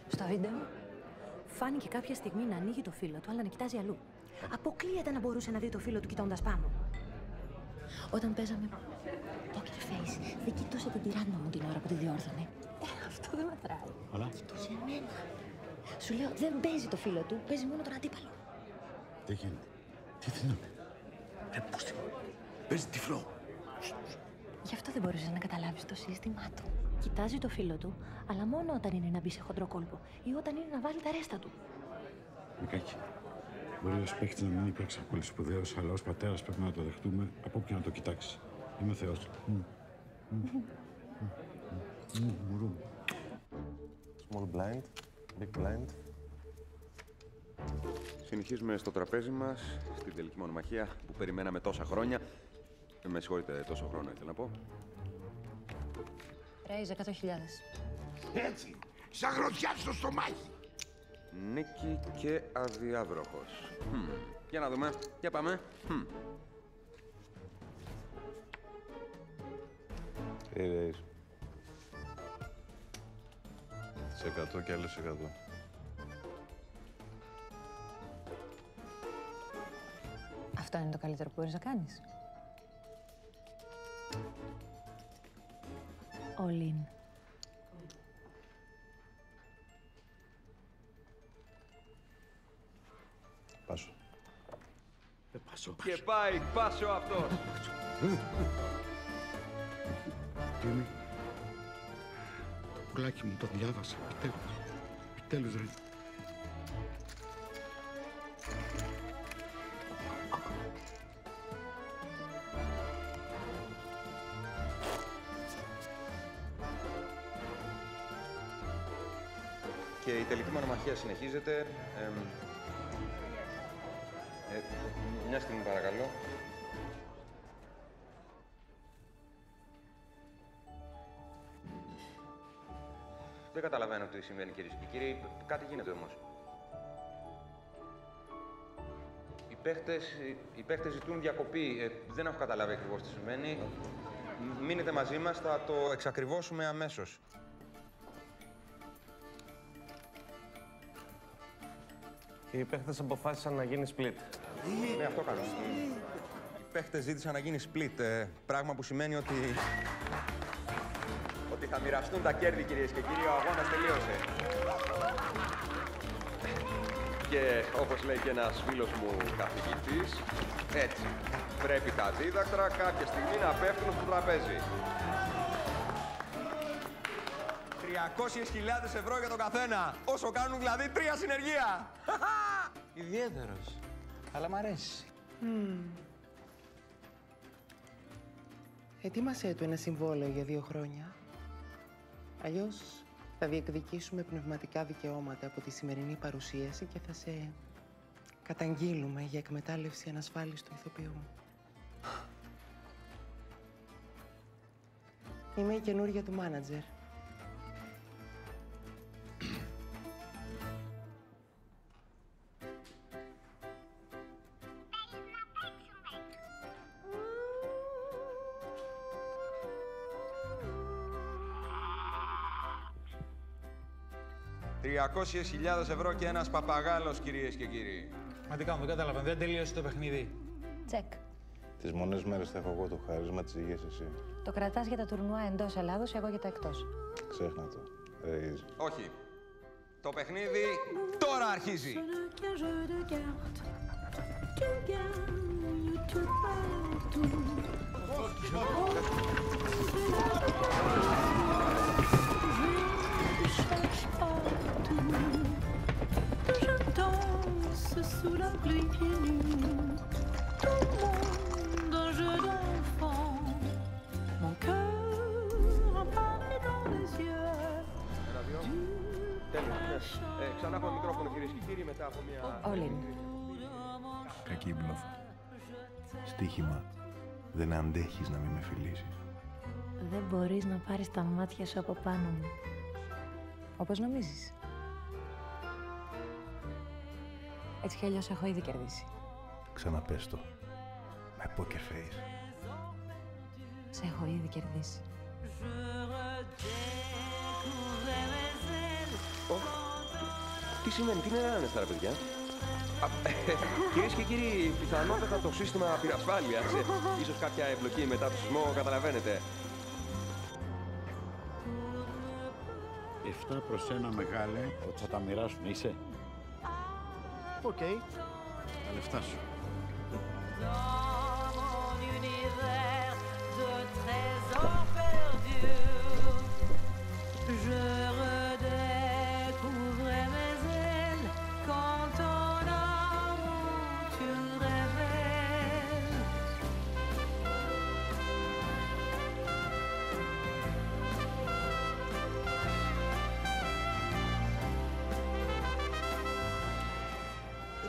Στο βίντεο φάνηκε κάποια στιγμή να ανοίγει το φίλο του, αλλά να κοιτάζει αλλού. Αποκλείεται να μπορούσε να δει το φίλο του κοιτώντας πάνω. Όταν παίζαμε poker face, δεν κοιτούσε την τυράννα μου την ώρα που τη διόρθωνε. Αυτό δεν μετράει. Αλλά. Κοιτούσε εμένα. Σου λέω, δεν παίζει το φίλο του, παίζει μόνο τον αντίπαλο. Τι γίνεται? Τι θέλετε? Πούστη μου. Παίζει τυφλό. Γι' αυτό δεν μπορούσε να καταλάβει το σύστημά του. Κοιτάζει το φίλο του, αλλά μόνο όταν είναι να μπει σε χοντρό κόλπο ή όταν είναι να βάλει τα ρέστα του. Μικάκη, μπορεί ως παίκτης να μην υπήρξε πολύ σπουδαίος, αλλά ως πατέρας πρέπει να το δεχτούμε από όποια να το κοιτάξει. Είμαι Θεός. Small blind, big blind. Συνεχίζουμε στο τραπέζι μας, στην τελική μονομαχία που περιμέναμε τόσα χρόνια. Με συγχωρείτε, τόσο χρόνο ήθελα να πω. Raise 100.000. Έτσι, σαν γροθιά στο στομάχι. Νίκη και αδιάβροχος. Για να δούμε. Για πάμε. Raise. Σε 100 και άλλες 100. Αυτό είναι το καλύτερο που μπορείς να κάνεις. All in. Πάσο. Πάσο. Και πάει πάσο αυτός. Τίμη. Πουλάκι μου, το διάβασα. Επιτέλους. Επιτέλους, ρε. Και η τελική μονομαχία συνεχίζεται. Μια στιγμή παρακαλώ. Δεν καταλαβαίνω τι συμβαίνει, κυρίες και κύριοι. Κάτι γίνεται όμως. Οι παίχτες ζητούν διακοπή. Δεν έχω καταλάβει ακριβώς τι συμβαίνει. Μείνετε μαζί μας, θα το εξακριβώσουμε αμέσως. Και οι παίχτες αποφάσισαν να γίνει split. Ναι, αυτό κάνω. Οι παίχτες ζήτησαν να γίνει split, πράγμα που σημαίνει ότι θα μοιραστούν τα κέρδη, κυρίες και κύριοι. Ο αγώνας τελείωσε. Και όπως λέει και ένας φίλος μου καθηγητής, έτσι, πρέπει τα δίδακτρα κάποια στιγμή να πέφτουν στο τραπέζι. 300.000 ευρώ για τον καθένα. Όσο κάνουν δηλαδή 3 συνεργεία. Ιδιαίτερος. Αλλά μ' αρέσει. Ετοίμασέ του ένα συμβόλαιο για 2 χρόνια. Αλλιώς θα διεκδικήσουμε πνευματικά δικαιώματα από τη σημερινή παρουσίαση και θα σε καταγγείλουμε για εκμετάλλευση ανασφάλιστου ηθοποιού. Είμαι η καινούργια του μάνατζερ. $300.000 ευρώ και ένας παπαγάλος, κυρίες και κύριοι. Μαντικά μου, δεν καταλαβαίνω. Δεν τελείωσε το παιχνίδι. Τσεκ. Τις μόνες μέρες θα έχω εγώ το χάρισμα, τις ηγείς εσύ. Το κρατάς για τα τουρνουά εντός Ελλάδος, εγώ για τα εκτός. Ξέχνα το. Raise. Όχι. Το παιχνίδι τώρα αρχίζει. να έχουμε μικρόφωνο, κυρίες και κύριοι, μετά από μια... Όλοι. Κακή μπλόφα. Στοίχημα. Δεν αντέχεις να μην με φιλήσεις. Δεν μπορείς να πάρεις τα μάτια σου από πάνω μου. Όπως νομίζεις. Έτσι κι αλλιώς έχω ήδη κερδίσει. Ξαναπες το. Με poker face. Σε έχω ήδη κερδίσει. Τι σημαίνει, τι είναι αυτά τα παιδιά. Κυρίες και κύριοι, πιθανότατα το σύστημα πυρασφάλειας. Ίσως κάποια εμπλοκή μετά το σεισμό, καταλαβαίνετε. 7 προς 1 μεγάλε, ότι θα τα μοιράσουν, είσαι. Οκ. Τα λεφτά σου.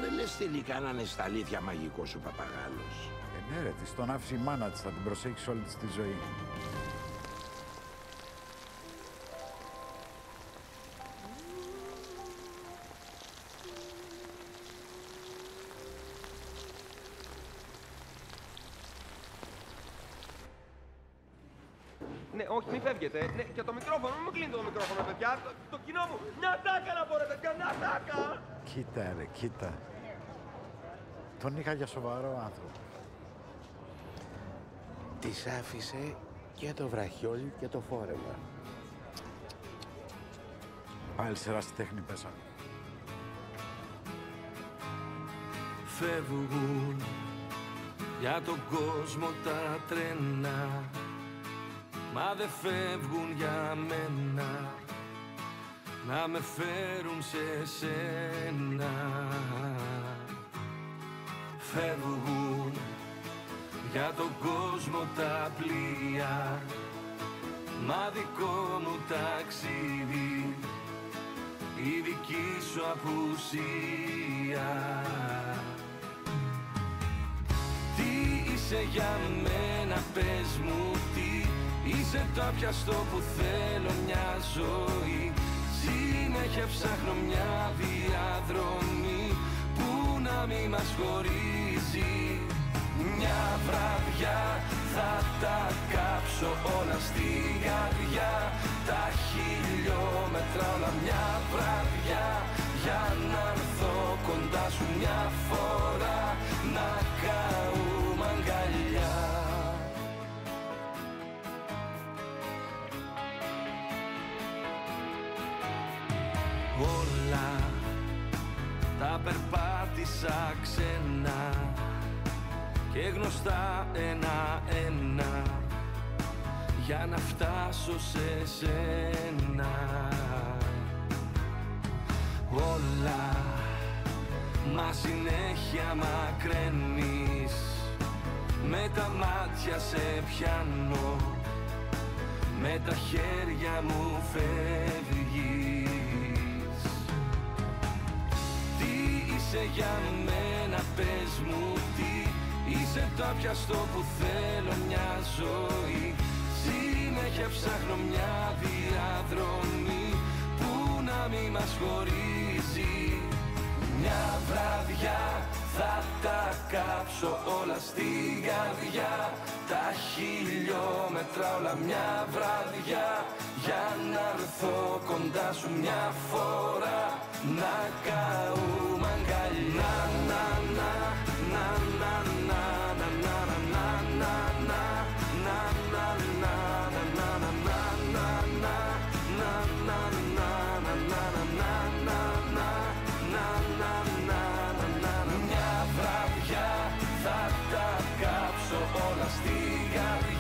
Δεν λες τελικά να είναι στα αλήθεια μαγικός ο παπαγάλος. Ναι ρε, της τον άφησε η μάνα της, θα την προσέχεις όλη της τη ζωή. Ναι, όχι, μην φεύγετε. Ναι, και το μικρόφωνο, μην μου κλείνετε το μικρόφωνο, παιδιά. Το κοινό μου, μια τάκα να πω, ρε παιδιά, μια τάκα. Κοίτα ρε, κοίτα. Τον είχα για σοβαρό άνθρωπο. Της άφησε και το βραχιόλι και το φόρεμα. Πάλι σε ρασιτέχνη πέσαμε. Φεύγουν για τον κόσμο τα τρένα, μα δεν φεύγουν για μένα, να με φέρουν σε σένα. Φεύγουν για τον κόσμο τα πλοία, μα δικό μου ταξίδι, η δική σου απουσία. Τι είσαι για μένα, πες μου τι, είσαι το άπιαστο που θέλω μια ζωή. Συνέχεια ψάχνω μια διαδρομή που να μη μας χωρίζει. Μια βραδιά θα τα κάψω όλα στη καρδιά, τα χιλιόμετρα όλα μια βραδιά, για να έρθω κοντά σου μια φορά, να καούμε αγκαλιά. Όλα τα περπάτησα ξένα και γνωστά ένα-ένα, για να φτάσω σε σένα. Όλα, μα συνέχεια μακραίνεις, με τα μάτια σε πιάνω, με τα χέρια μου φεύγεις. Τι είσαι για μένα, πες μου τι, είσαι το άπιαστο που θέλω μια ζωή. Συνέχεια ψάχνω μια διαδρομή που να μη μας χωρίζει. Μια βραδιά θα τα κάψω όλα στη καρδιά, τα χιλιόμετρα όλα μια βραδιά, για να έρθω κοντά σου μια φορά, να καούμε αγκαλιά. Να, να, να, να, να, να, να, να, να, να, να, να, να, να, να, μια βραδιά θα τα κάψω όλα στη καρδιά,